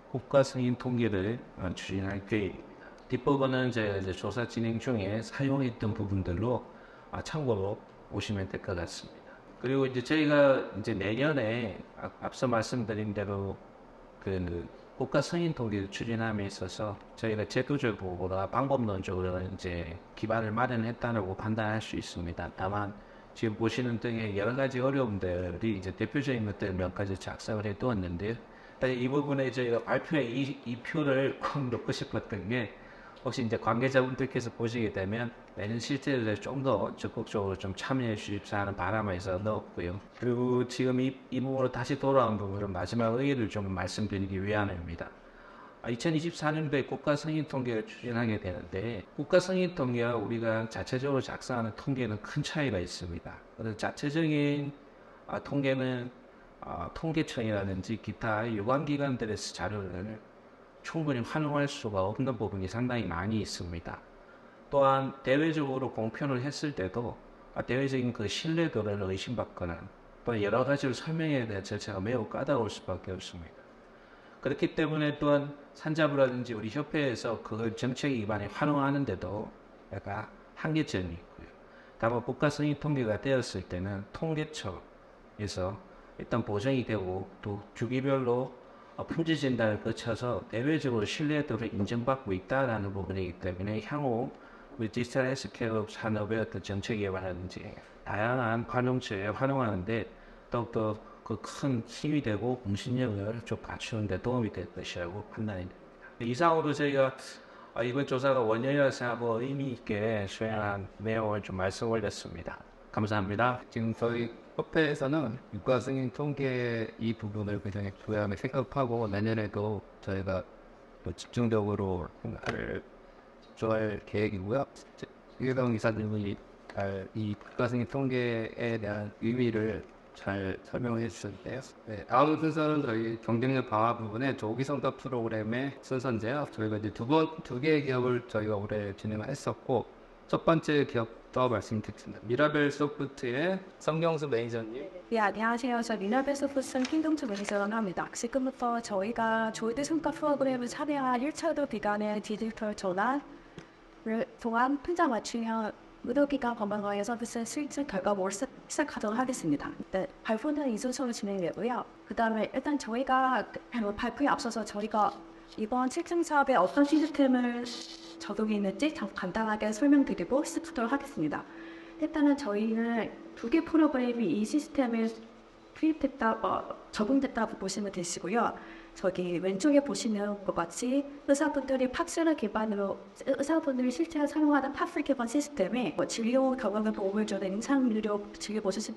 S1: 국가 승인 통계를 추진할 계획입니다. 뒷부분은 저희가 이제 조사 진행 중에 사용했던 부분들로 참고로 보시면 될 것 같습니다. 그리고 이제 저희가 이제 내년에 앞서 말씀드린 대로 국가 승인 통계를 추진함에 있어서 저희가 제도적으로나 방법론적으로 이제 기반을 마련했다고 판단할 수 있습니다. 다만 지금 보시는 등의 여러 가지 어려움들이 이제 대표적인 것들 몇 가지 작성을 해두었는데요. 이 부분에 저희가 발표에 이 표를 꼭 넣고 싶었던 게 혹시 이제 관계자분들께서 보시게 되면 내년 실태를 좀 더 적극적으로 좀 참여해 주십사 하는 바람에서 넣었고요. 그리고 지금 이 부분으로 다시 돌아온 부분은 마지막 의의를 좀 말씀드리기 위함입니다. 2024년도에 국가 승인 통계를 추진하게 되는데 국가 승인 통계와 우리가 자체적으로 작성하는 통계는 큰 차이가 있습니다. 그래서 자체적인 통계는 통계청이라든지 기타 유관기관들에서 자료를 충분히 활용할 수가 없는 부분이 상당히 많이 있습니다. 또한 대외적으로 공표를 했을 때도 대외적인 그 신뢰도를 의심받거나 또 여러 가지로 설명해야 될 자체가 매우 까다로울 수밖에 없습니다. 그렇기 때문에 또한 산자부라든지 우리 협회에서 그 정책 기반에 활용하는데도 약간 한계점이 있고요. 다만 국가성립 통계가 되었을 때는 통계청에서 일단 보정이 되고 또 주기별로 품질 진단을 거쳐서 대외적으로 신뢰도를 인정받고 있다는 부분이기 때문에 향후 우리 디지털 헬스케어 산업의 어떤 정책 개발이라든지 다양한 활용처에 활용하는데 더욱더 그 큰 힘이 되고 공신력을 좀 갖추는 데 도움이 될 것이라고 판단이 됩니다. 이상으로 저희가 이번 조사가 원년이라고 의미 있게 수행한 내용을 좀 말씀 올렸습니다. 감사합니다.
S4: 지금 저희 협회에서는 유가 승인 통계 이 부분을 굉장히 중요하게 생각하고 내년에도 저희가 또 집중적으로 집중할 계획이고요. 유경 이사님이 이 유가 승인 통계에 대한 의미를 잘 설명해 주셨는데요. 네, 다음 순서는 저희 경쟁력 강화 부분의 조기 성과 프로그램의 순서인데요. 저희가 이제 두 개의 기업을 저희가 올해 진행을 했었고, 첫 번째 기업부터 말씀드리겠습니다. 미라벨 소프트의 성경수 매니저님.
S5: 네, 안녕하세요. 저 미라벨 소프트 킹덤즈 매니저라고 합니다. 지금부터 저희가 조기 성과 프로그램을 참여한 1차도 기간의 디지털 전환을 통한 혼자 맞춤형 의료기관 건강관리 서비스 실질 결과물을 시작하도록 하겠습니다. 네, 발표는 이 순서로 진행되고요. 그 다음에 일단 저희가 발표에 앞서서 저희가 이번 실증 사업에 어떤 시스템을 적용했는지 간단하게 설명드리고 시작하도록 하겠습니다. 일단은 저희는 두 개 프로그램이 이 시스템에 적용됐다고 보시면 되시고요. 저기 왼쪽에 보시는 것 같이 의사분들이 팍스를 기반으로 의사분들이 실제로 사용하는 팍스 기반 시스템에 진료 경험을 도움을 주는 임상의료 진료보수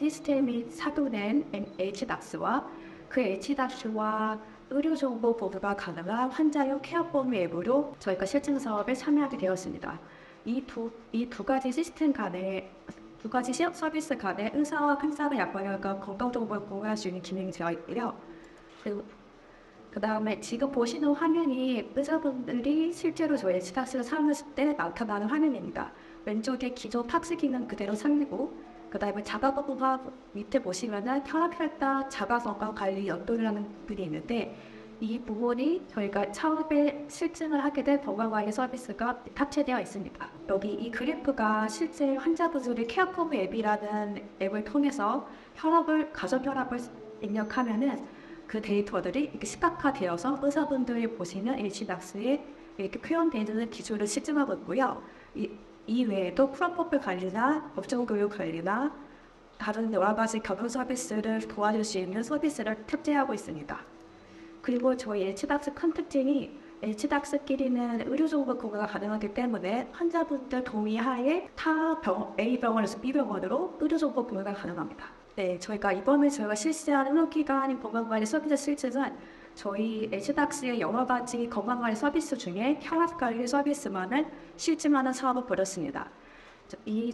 S5: 시스템이 사도된 HDAX와 그 HDAX와 의료정보보도가 가능한 환자용 케어폼 앱으로 저희가 실증 사업에 참여하게 되었습니다. 이 두 가지 시스템 간의 두 가지 시업 서비스 간에 의사와 환자의 약관과 건강정보를 공유할 수 있는 기능이 되어 있고요. 그 다음에 지금 보시는 화면이 의사분들이 실제로 저희 HDAX를 사용했을 때 나타나는 화면입니다. 왼쪽에 기존 팍스 기능 그대로 살리고, 그 다음에 자가건강 밑에 보시면은 혈압혈당 자가건강 관리 연동이라는 부분이 있는데, 이 부분이 저희가 처음에 실증을 하게 된 건강관리 서비스가 탑재되어 있습니다. 여기 이 그래프가 실제 환자분들이 케어폼 앱이라는 앱을 통해서 가정 혈압을 입력하면은 그 데이터들이 이렇게 시각화되어서 의사분들이 보시는 HDAX에 이렇게 표현되는 기술을 실증하고 있고요. 이 외에도 프로포폴 관리나 업종교육 관리나 다른 여러 가지 경영 서비스를 도와줄 수 있는 서비스를 탑재하고 있습니다. 그리고 저희 HDAX 큰 특징이 HDAX끼리는 의료정보 공유가 가능하기 때문에 환자분들 동의하에 A병원에서 B병원으로 의료정보 공유가 가능합니다. 네, 저희가 실시한 의료기관 건강관리 서비스 실증은 저희 HDAX의 여러 가지 건강관리 서비스 중에 혈압관리 서비스만을 실증하는 사업을 벌였습니다.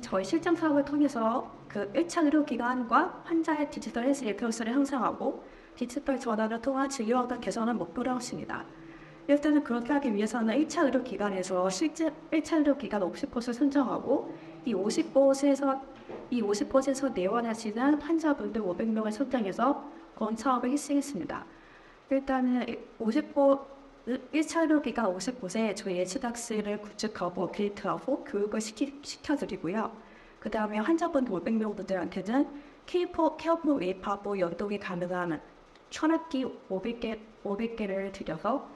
S5: 저희 실증 사업을 통해서 그 1차 의료기관과 환자의 디지털 헬스 레퍼런스를 형성하고 디지털 전환을 통한 진료환경 개선을 목표로 했습니다. 일단은 그렇게 하기 위해서는 1차 의료기관에서 실제 1차 의료기관 50곳을 선정하고 이 50곳에서 내원하시는 환자분들 500명을 선정해서 본 사업을 실시했습니다. 일단은 1차 의료기관 50곳에 저희 HDAX를 구축하고 업데이트하고 교육을 시켜드리고요. 그 다음에 환자분들 500명 분들한테는 케어폼 웨이파고 연동이 가능한 혈압기 500개를 드려서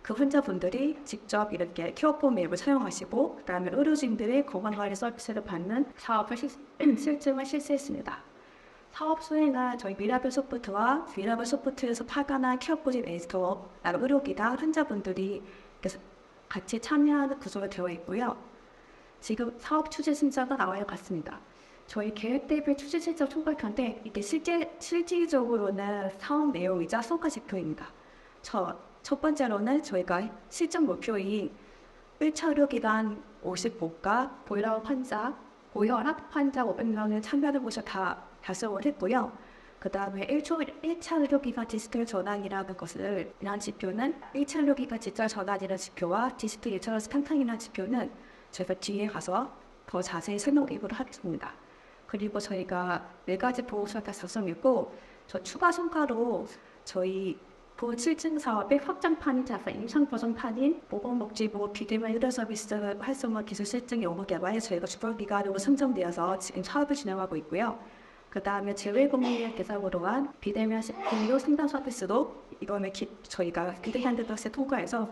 S5: 그 환자분들이 직접 이렇게 케어폼 앱을 사용하시고 그 다음에 의료진들의 건강관리 서비스를 받는 사업을 실증을 실시했습니다. 사업 수행은 저희 미라벨 소프트와 미라벨 소프트에서 파견한 케어포진 에이스터 의료기관 환자분들이 같이 참여하는 구조가 되어 있고요. 지금 사업 추진 신청은 나와 같습니다. 저희 계획 대비 추진 신청 총괄편인데 이게 실질적으로는 사업 내용이자 성과 지표입니다. 첫 번째로는 저희가 실증 목표인 1차 의료기관 55가 고혈압 환자 500명을 참여하는 곳을 다 달성을 했고요. 그 다음에 1차 의료기관 디지털 전환이라는 이란 지표는 1차 의료기관 디지털 전환이라는 지표와 디지털 일처러스 탕탕이라는 지표는 저희가 뒤에 가서 더 자세히 설명드리도록 하겠습니다. 그리고 저희가 4가지 보호소가 다 작성했고 저 추가 성과로 저희 보호 실증 사업의 확장판인 임상 버전판인 보건복지부 비대면 의료 서비스 활성화 기술 실증 연구 개발에 저희가 주범기관으로 선정되어서 지금 사업을 진행하고 있고요. 그 다음에 재외국민을 대상으로 한 비대면 의료 상담 서비스도 이번에 저희가 기대현대버스에 통과해서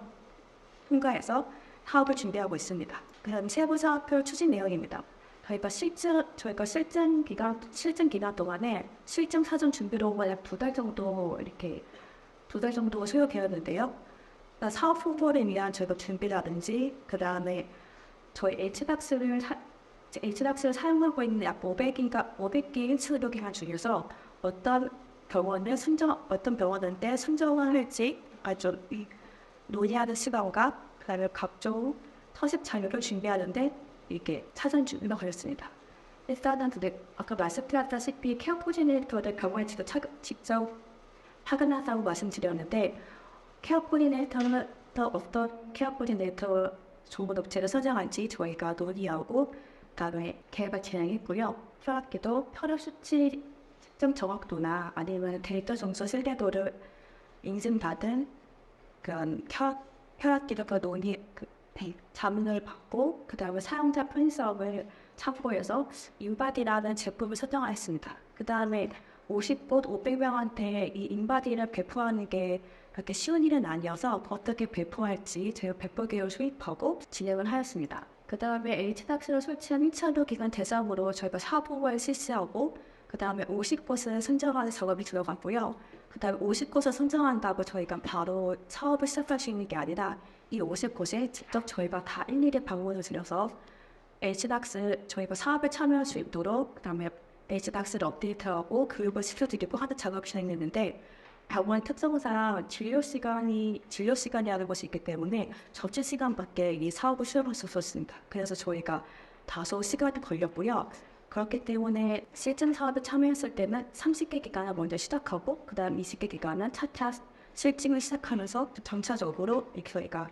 S5: 사업을 준비하고 있습니다. 그다음 세부 사업표 추진 내용입니다. 저희가 실증 기간 동안에 실증 사전 준비로 약 2달 정도 소요되었는데요. 사업 홍보를 위한 저희가 준비라든지 그 다음에 저희 HDAX를 사용하고 있는 약 500개 치료기관 중에서 어떤 병원한테 선정을 할지 아주 논의하는 시간과 그 다음에 각종 서식 자료를 준비하는데 이렇게 사전 준비가 걸렸습니다. 일단은 아까 말씀드렸다시피 케어 코디네이터를 병원에 직접 확인한다고 말씀드렸는데 케어 코디네이터는 어떤 케어 코디네이터 정보 업체를 선정할지 저희가 논의하고 그다음에 개발 진행했고요. 혈압기도 혈압 수치 측정 정확도나 아니면 데이터 정서 신뢰도를 인증받은 그런 혈압기도 자문을 받고 그 다음에 사용자 편의성을 참고해서 인바디라는 제품을 선정했습니다. 그 다음에 50곳 500명한테 이 인바디를 배포하는 게 그렇게 쉬운 일은 아니어서 어떻게 배포할지 저희가 배포 계획을 수립하고 진행을 하였습니다. 그 다음에 HDAX를 설치한 1차 의료기관 대상으로 저희가 사업 홍보를 실시하고 그 다음에 50곳을 선정하는 작업이 들어갔고요. 그 다음에 50곳을 선정한다고 저희가 바로 사업을 시작할 수 있는 게 아니라 이 50곳에 직접 저희가 다 일일이 방문을 드려서 HDAX 저희가 사업에 참여할 수 있도록 그 다음에 HDAX를 업데이트하고 교육을 시켜드리고 하는 작업을 진행했는데 병원 특성상 진료 시간이라는 것이 있기 때문에 접수 시간밖에 이 사업을 수행할 수 없었습니다. 그래서 저희가 다소 시간이 걸렸고요. 그렇기 때문에 실증 사업에 참여했을 때는 30개 기간을 먼저 시작하고 그 다음 20개 기간은 차차 실증을 시작하면서 점차적으로 저희가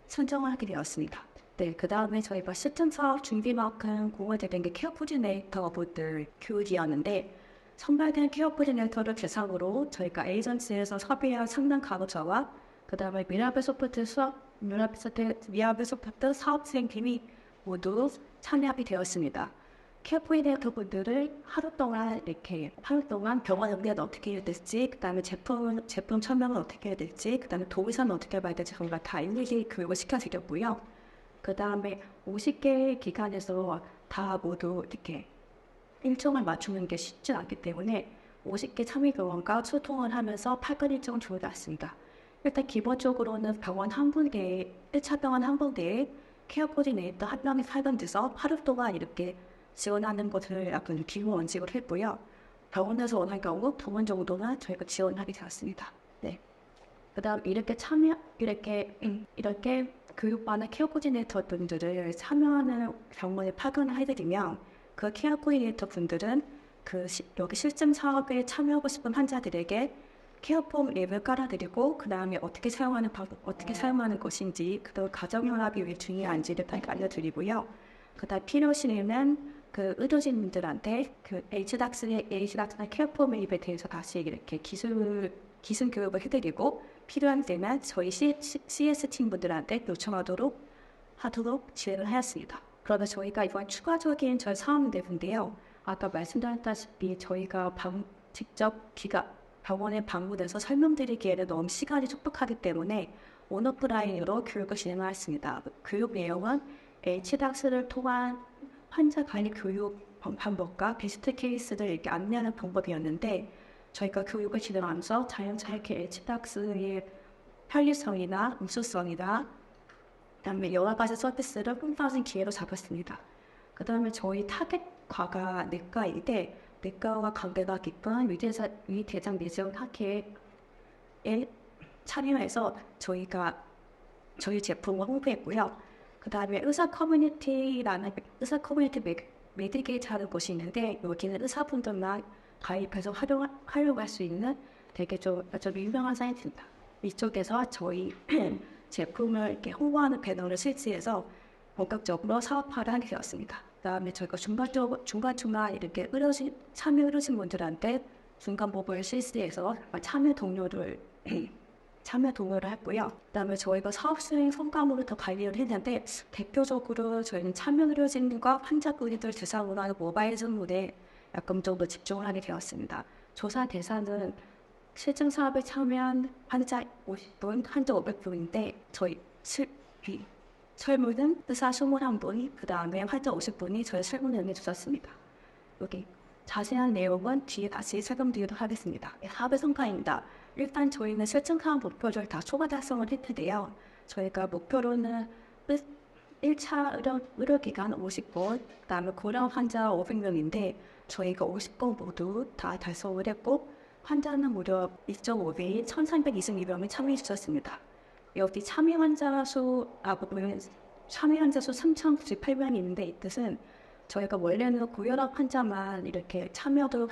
S5: 선정을 하게 되었습니다. 네, 그 다음에 저희가 실증 사업 준비만큼 공헌되는 게 케어 코디네이터 분들 교육이었는데 선발된 케어 코디네이터를 대상으로 저희가 에이전시에서 섭외한 상담 간호사와 그 다음에 미라벨 소프트 사업생팀이 모두 참여하게 되었습니다. 케어 코디네이터 분들을 하루 동안 병원 응대는 어떻게 해야 될지, 그 다음에 제품 설명은 어떻게 해야 될지, 그 다음에 동의서는 어떻게 봐야 될지 저희가 다 일일이 교육을 시켜드렸고요. 그 다음에 50개 기관에서 다 모두 이렇게 일정을 맞추는 게 쉽지 않기 때문에 50개 참여병원과 소통을 하면서 8건 일정을 조율했습니다. 일단 기본적으로는 병원 한 군데에 1차 병원 한 군데에 케어 코디네이터 한 명이 파견돼서 하루 동안 이렇게 지원하는 것을 약간 기본 원칙으로 했고요. 병원에서 원할 경우 2번 정도는 저희가 지원하게 되었습니다. 네. 그다음 이렇게 교육받는 케어 코디네이터 분들을 참여하는 병원에 파견을 해드리면 그 케어 코디네이터 분들은 여기 실증 사업에 참여하고 싶은 환자들에게 케어폼 앱을 깔아드리고 그 다음에 어떻게 사용하는 것인지 그다음 가정혈압이 왜 중요한지를 다 알려드리고요. 그다음 필요시에는 그 의료진분들한테 그 HDAX나 케어폼 앱에 대해서 다시 이렇게 기술 교육을 해드리고 필요한 때는 저희 CS 팀분들한테 요청하도록 진행을 하였습니다. 그러면 저희가 이번 추가적인 저희 사업 내부인데요. 아까 말씀드렸다시피 저희가 직접 병원에 방문해서 설명드리기에는 너무 시간이 촉박하기 때문에 온오프라인으로 교육을 진행하였습니다. 교육 내용은 HDAX를 통한 환자 관리 교육 방법과 베스트 케이스를 이렇게 안내하는 방법이었는데 저희가 교육을 진행하면서 자연스럽게 HDAX의 편리성이나 음수성이나 그다음에 여러 가지 서비스를 홍보하는 기회로 잡았습니다. 그 다음에 저희 타겟과가 내과인데 내과와 관계가 깊은 위대장 내시경 학회에 참여해서 저희 제품을 홍보했고요. 그 다음에 의사 커뮤니티 메디게이트라는 곳이 있는데 여기는 의사분들만 가입해서 활용할 수 있는 되게 좀 유명한 사이트입니다. 이쪽에서 저희 제품을 이렇게 홍보하는 배너를 설치해서 본격적으로 사업화를 하게 되었습니다. 그다음에 저희가 중간중간 이렇게 참여 의료진 분들한테 중간 보고를 실시해서 참여 동료를 했고요. 그다음에 저희가 사업 수행 성과물을 더 관리를 했는데 대표적으로 저희는 참여 의료진과 환자분들 대상으로 하는 모바일 전문에 약간 좀 더 집중을 하게 되었습니다. 조사 대상은 실증 사업에 참여한 환자 50분, 환자 500분인데 저희 설문은 의사 21분, 그 다음에 환자 50분이 저희 설문을 응해주셨습니다. 여기 자세한 내용은 뒤에 다시 설명드리도록 하겠습니다. 사업의 성과입니다. 일단 저희는 실증 사업 목표를 다 초과 달성을 했는데요. 저희가 목표로는 1차 의료기관 50건, 그 다음에 고령 환자 500명인데 저희가 50건 모두 다 달성을 했고 환자는 무려 2.5배인 1,322명이 참여해 주셨습니다. 여기 참여 환자 수 3,098명이 있는데 이 뜻은 저희가 원래는 고혈압 환자만 이렇게 참여도록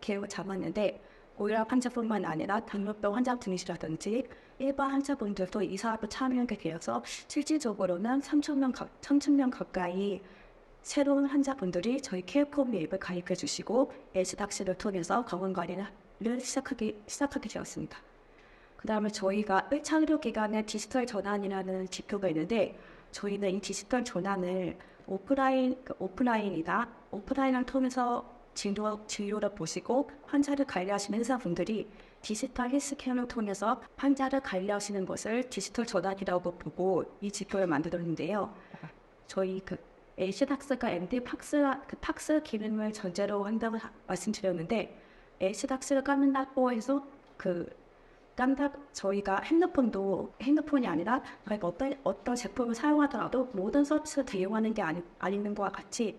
S5: 계획을 잡았는데 고혈압 환자뿐만 아니라 당뇨병 환자분이시라든지 일반 환자분들도 이 사업에 참여하게 되어서 실질적으로는 3,000명 가까이 새로운 환자분들이 저희 케어콤비 앱을 가입해 주시고 LC닥스를 통해서 건강관리를 시작하게 되었습니다. 그 다음에 저희가 1차 의료기관의 디지털 전환이라는 지표가 있는데 저희는 이 디지털 전환을 오프라인을 통해서 진료를 보시고 환자를 관리하시는 의사분들이 디지털 헬스케어를 통해서 환자를 관리하시는 것을 디지털 전환이라고 보고 이 지표를 만들었는데요. 저희 LC닥스가 MD 팍스 기능을 전제로 한다고 말씀드렸는데 LC닥스를 깐다고 해서 저희가 핸드폰이 아니라 저희가 어떤 제품을 사용하더라도 모든 서비스를 다 이용하는 게 아닌 것과 같이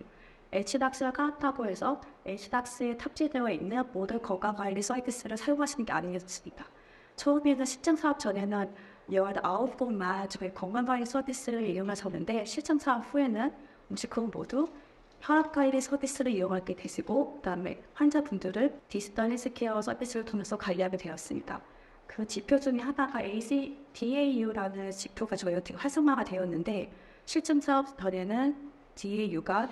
S5: LC닥스를 깔았다고 해서 LC닥스에 탑재되어 있는 모든 건강관리 서비스를 사용하시는 게 아니었습니다. 처음에는 실증 사업 전에는 19곳만 저희 건강관리 서비스를 이용하셨는데 실증 사업 후에는 음식국 모두 혈압관리 서비스를 이용하게 되시고 그다음에 환자분들을 디지털 헬스케어 서비스를 통해서 관리하게 되었습니다. 그 지표 중에 하나가 DAU라는 지표가 저희한테 활성화가 되었는데 실증 사업 전에는 DAU가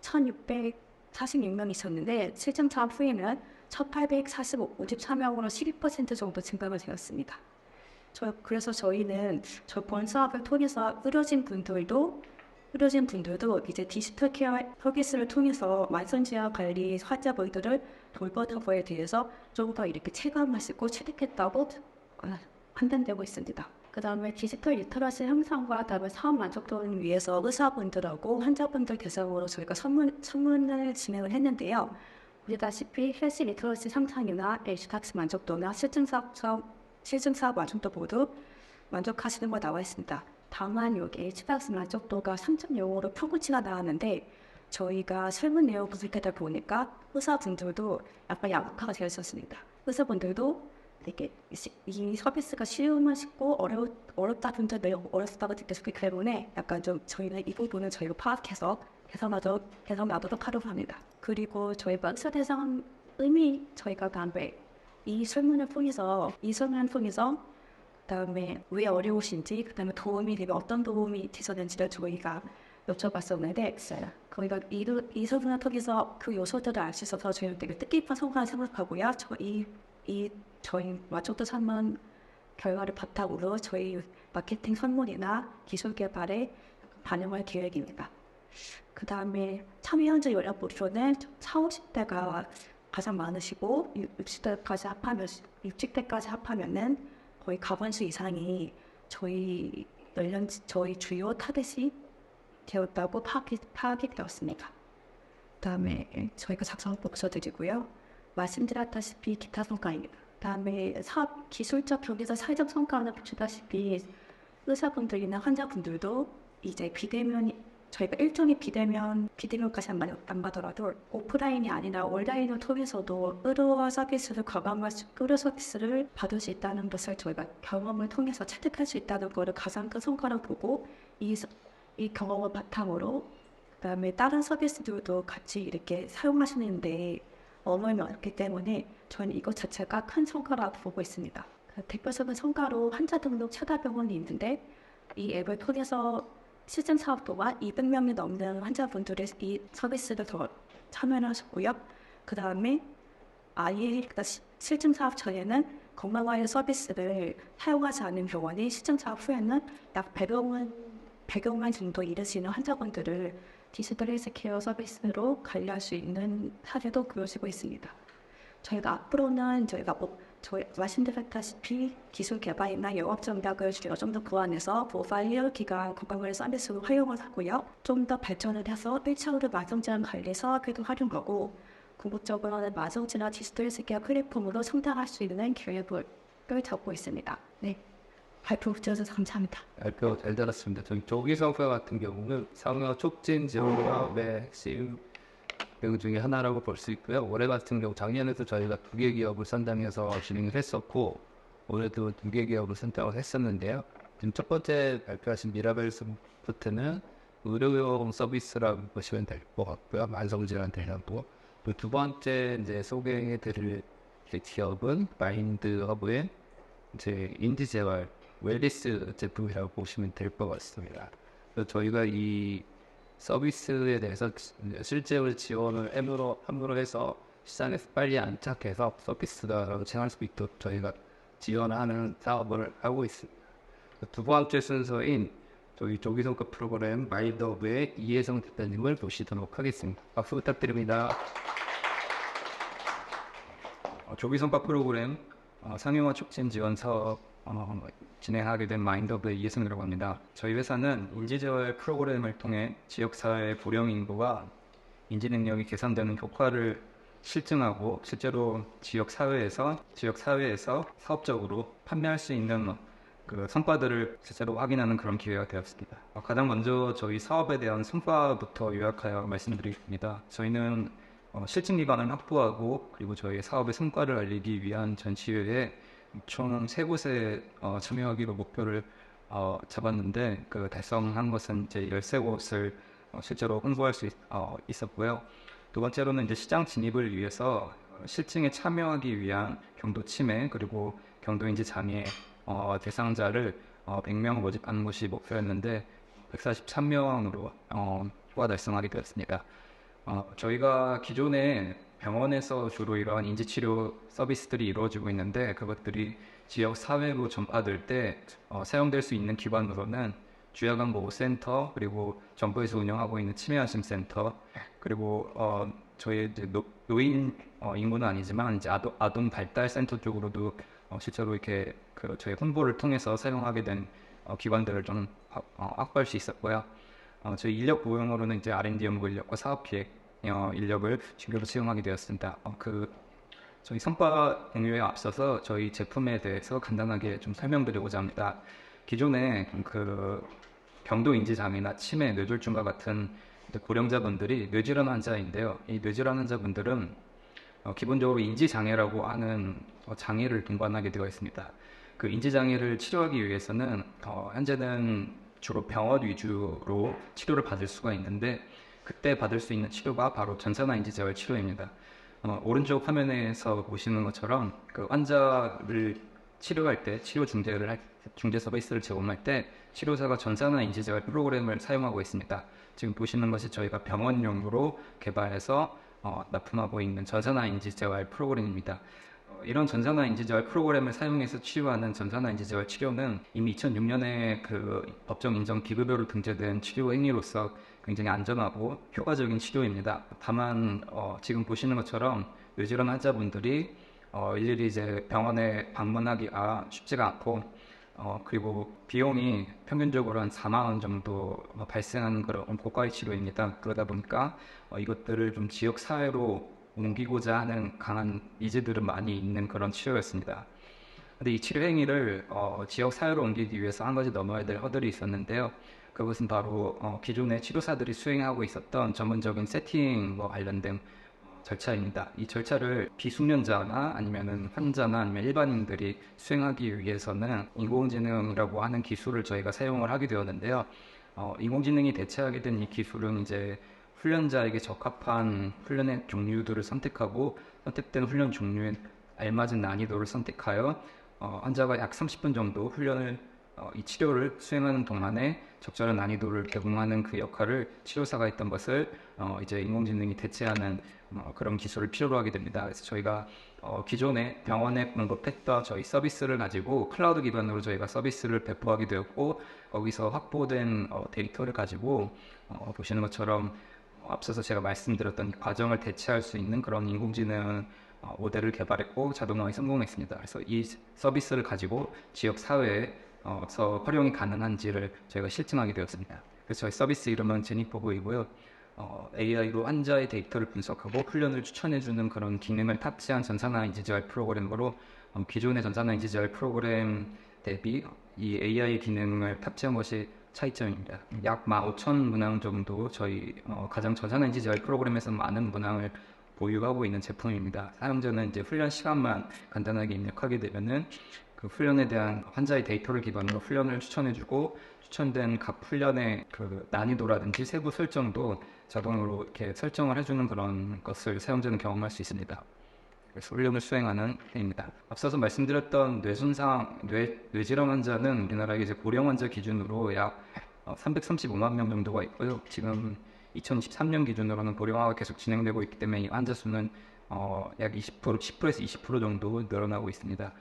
S5: 1,646명이 있었는데 실증 사업 후에는 1,854명으로 12% 정도 증가가 되었습니다. 그래서 저희는 본 사업을 통해서 의료진 분들도 이제 디지털 케어 서비스를 통해서 만성질환 관리 환자분들을 돌보는 거에 대해서 좀 더 이렇게 체감하시고 체득했다고 판단되고 있습니다. 그 다음에 디지털 리터러시 향상과 그다음에 사업 만족도를 위해서 의사분들하고 환자분들 대상으로 저희가 설문을 진행을 했는데요. 보시다시피 헬스 리터러시 상상이나 LC닥스 만족도나 실증 사업 만족도 모두 만족하시는 거 나와 있습니다. 다만 여기 LC닥스 만족도가 3.0으로 평균치가 나왔는데 저희가 설문 내용 분석하다 보니까 의사분들도 약간 양극화가 되어 있었습니다. 의사분들도 되게 이 서비스가 쉬우면 쉽고 어렵다 분들 매우 어렵다고 느꼈기 때문에 약간 좀 저희는 이 부분을 저희가 파악해서 개선하도록 하려고 합니다. 그리고 저희가 의사 대상 의미 저희가 다음에 이 설문을 통해서 그다음에 왜 어려우신지 그다음에 도움이 되면 어떤 도움이 되셨는지를 저희가 여쭤봤었는데 저희가 이 설문을 통해서 그 요소들을 알 수 있어서 저희는 되게 뜻깊은 성과를 생각하고요. 저희 만족도 설문 결과를 바탕으로 저희 마케팅 설문이나 기술 개발에 반영할 계획입니다. 그 다음에 참여 현재 연령부로는 40, 50대가 가장 많으시고 60대까지 합하면은 거의 과반수 이상이 저희 주요 타겟이 되었다고 파악이 되었습니다. 그 다음에 저희가 작성한 복서드리고요. 말씀드렸다시피 기타 성과입니다. 그 다음에 사업 기술적 경제적 사회적 성과는 보시다시피 의사분들이나 환자분들도 이제 저희가 일종의 비대면까지 안 가더라도 오프라인이 아니라 온라인을 통해서도 의료 서비스를 받을 수 있다는 것을 저희가 경험을 통해서 체득할 수 있다는 것을 가장 큰 성과로 보고 이 경험을 바탕으로 그다음에 다른 서비스들도 같이 이렇게 사용하시는데 어머니 어렵기 때문에 저는 이것 자체가 큰 성과라고 보고 있습니다. 대표적인 성과로 환자 등록 찾아병원이 있는데 이 앱을 통해서 실증 사업 또한 200명이 넘는 환자분들이 이 서비스를 더 참여를 하셨고요. 그 다음에 아예 실증 사업 전에는 건강관리 서비스를 사용하지 않은 병원이 실증 사업 후에는 약 100여만 정도 이르시는 환자분들을 디지털 헬스케어 서비스로 관리할 수 있는 사례도 보여지고 있습니다. 저희가 앞으로는 저희 말씀드렸다시피 기술 개발이나 영업 전략을 좀 더 보완해서 모바일 기관 건강관리 서비스로 활용을 하고요. 좀 더 발전을 해서 1차원의 마성질환 관리 사업에도 활용하고 궁극적으로는 마성질환 디지털 헬스케어 플랫폼으로 성장할 수 있는 계획을 잡고 있습니다. 네, 발표 주셔서 감사합니다.
S4: 발표 잘 들었습니다. 저희 조기성과 같은 경우는 상여 촉진 지원 사업의 핵심 내용 중에 하나라고 볼 수 있고요. 올해 같은 경우 작년에도 저희가 2개 기업을 선정해서 진행을 했었고 올해도 2개 기업을 선정을 했었는데요. 지금 첫 번째 발표하신 미라벨 소프트는 의료용 서비스라고 보시면 될 것 같고요. 만성질환 대상도. 두 번째 이제 소개해드릴 기업은 마인드허브의 이제 인지재활 웰리스 제품이라고 보시면 될 것 같습니다. 그래서 저희가 이 서비스에 대해서 실제로 지원을 함으로 해서 시장에서 빨리 안착해서 서비스가 진행할 수 있도록 저희가 지원하는 사업을 하고 있습니다. 두 번째 순서인 저희 조기성과 프로그램 마인드허브의 이혜성 대표님을 모시도록 하겠습니다. 박수 부탁드립니다.
S2: 조기성과 프로그램 상용화 촉진 지원 사업 진행하게 된 마인드허브의 이혜성이라고 합니다. 저희 회사는 인지재활 프로그램을 통해 지역사회의 고령 인구가 인지 능력이 개선되는 효과를 실증하고 실제로 지역사회에서 사업적으로 판매할 수 있는 그 성과들을 실제로 확인하는 그런 기회가 되었습니다. 가장 먼저 저희 사업에 대한 성과부터 요약하여 말씀드리겠습니다. 저희는 실증 기반을 확보하고 그리고 저희 사업의 성과를 알리기 위한 전시회에 총 3곳에 참여하기로 목표를 잡았는데 그 달성한 것은 이제 13곳을 실제로 홍보할 수 있었고요. 두 번째로는 이제 시장 진입을 위해서 실증에 참여하기 위한 경도 치매 그리고 경도 인지 장애 대상자를 100명 모집하는 것이 목표였는데 143명으로 효과 달성하게 되었습니다. 저희가 기존에 병원에서 주로 이러한 인지치료 서비스들이 이루어지고 있는데 그것들이 지역 사회로 전파될 때 사용될 수 있는 기관으로는 주야간보호센터 그리고 정부에서 운영하고 있는 치매안심센터 그리고 저희 이제 노인 인구는 아니지만 이제 아동 발달센터 쪽으로도 실제로 이렇게 저희 홍보를 통해서 사용하게 된 기관들을 좀 확보할 수 있었고요. 저희 인력 고용으로는 이제 R&D 연구 인력과 사업 기획 인력을 신규로 채용하게 되었습니다. 저희 성과 공유에 앞서서 저희 제품에 대해서 간단하게 좀 설명드리고자 합니다. 기존에 그 경도 인지 장애나 치매, 뇌졸중과 같은 고령자분들이 뇌질환 환자인데요. 이 뇌질환 환자분들은 기본적으로 인지 장애라고 하는 장애를 동반하게 되어 있습니다. 그 인지 장애를 치료하기 위해서는 현재는 주로 병원 위주로 치료를 받을 수가 있는데 그때 받을 수 있는 치료가 바로 전산화 인지 재활 치료입니다. 오른쪽 화면에서 보시는 것처럼 그 환자를 치료할 때 치료 중재 서비스를 제공할 때 치료사가 전산화 인지 재활 프로그램을 사용하고 있습니다. 지금 보시는 것이 저희가 병원용으로 개발해서 납품하고 있는 전산화 인지 재활 프로그램입니다. 이런 전산화 인지 재활 프로그램을 사용해서 치료하는 전산화 인지 재활 치료는 이미 2006년에 그 법정 인정 기급여로 등재된 치료 행위로서 굉장히 안전하고 효과적인 치료입니다. 다만 지금 보시는 것처럼 뇌질환 환자분들이 일일이 이제 병원에 방문하기가 쉽지가 않고 그리고 비용이 평균적으로 한 4만 원 정도 발생하는 그런 고가의 치료입니다. 그러다 보니까 이것들을 좀 지역 사회로 옮기고자 하는 강한 니즈들은 많이 있는 그런 치료였습니다. 근데 이 치료 행위를 지역 사회로 옮기기 위해서 한 가지 넘어야 될 허들이 있었는데요. 그것은 바로 기존의 치료사들이 수행하고 있었던 전문적인 세팅과 관련된 절차입니다. 이 절차를 비숙련자나 아니면은 환자나 아니면 일반인들이 수행하기 위해서는 인공지능이라고 하는 기술을 저희가 사용을 하게 되었는데요. 인공지능이 대체하게 된 이 기술은 이제 훈련자에게 적합한 훈련의 종류들을 선택하고 선택된 훈련 종류에 알맞은 난이도를 선택하여 환자가 약 30분 정도 훈련을
S4: 이 치료를 수행하는 동안에 적절한 난이도를 제공하는 그 역할을 치료사가 했던 것을 이제 인공지능이 대체하는 그런 기술을 필요로 하게 됩니다. 그래서 저희가 기존에 병원에 공급했던 저희 서비스를 가지고 클라우드 기반으로 저희가 서비스를 배포하게 되었고, 거기서 확보된 데이터를 가지고 보시는 것처럼 앞서서 제가 말씀드렸던 과정을 대체할 수 있는 그런 인공지능 모델을 개발했고 자동화에 성공했습니다. 그래서 이 서비스를 가지고 지역 사회에서 활용이 가능한지를 저희가 실증하게 되었습니다. 그래서 저희 서비스 이름은 제니퍼브이고요. AI로 환자의 데이터를 분석하고 훈련을 추천해주는 그런 기능을 탑재한 전산화 인지재활 프로그램으로 기존의 전산화 인지재활 프로그램 대비 이 AI 기능을 탑재한 것이 차이점입니다. 약 15,000문항 정도 저희 가장 전산화 인지재활 프로그램에서 많은 문항을 보유하고 있는 제품입니다. 사용자는 이제 훈련 시간만 간단하게 입력하게 되면은 그 훈련에 대한 환자의 데이터를 기반으로 훈련을 추천해주고, 추천된 각 훈련의 그 난이도라든지 세부 설정도 자동으로 이렇게 설정을 해주는 그런 것을 사용자는 경험할 수 있습니다. 그래서 훈련을 수행하는 행위입니다. 앞서서 말씀드렸던 뇌질환 환자는 우리나라의 이제 고령 환자 기준으로 약 335만 명 정도가 있고요. 지금 2023년 기준으로는 고령화가 계속 진행되고 있기 때문에 이 환자 수는 약 10%에서 20% 정도 늘어나고 있습니다.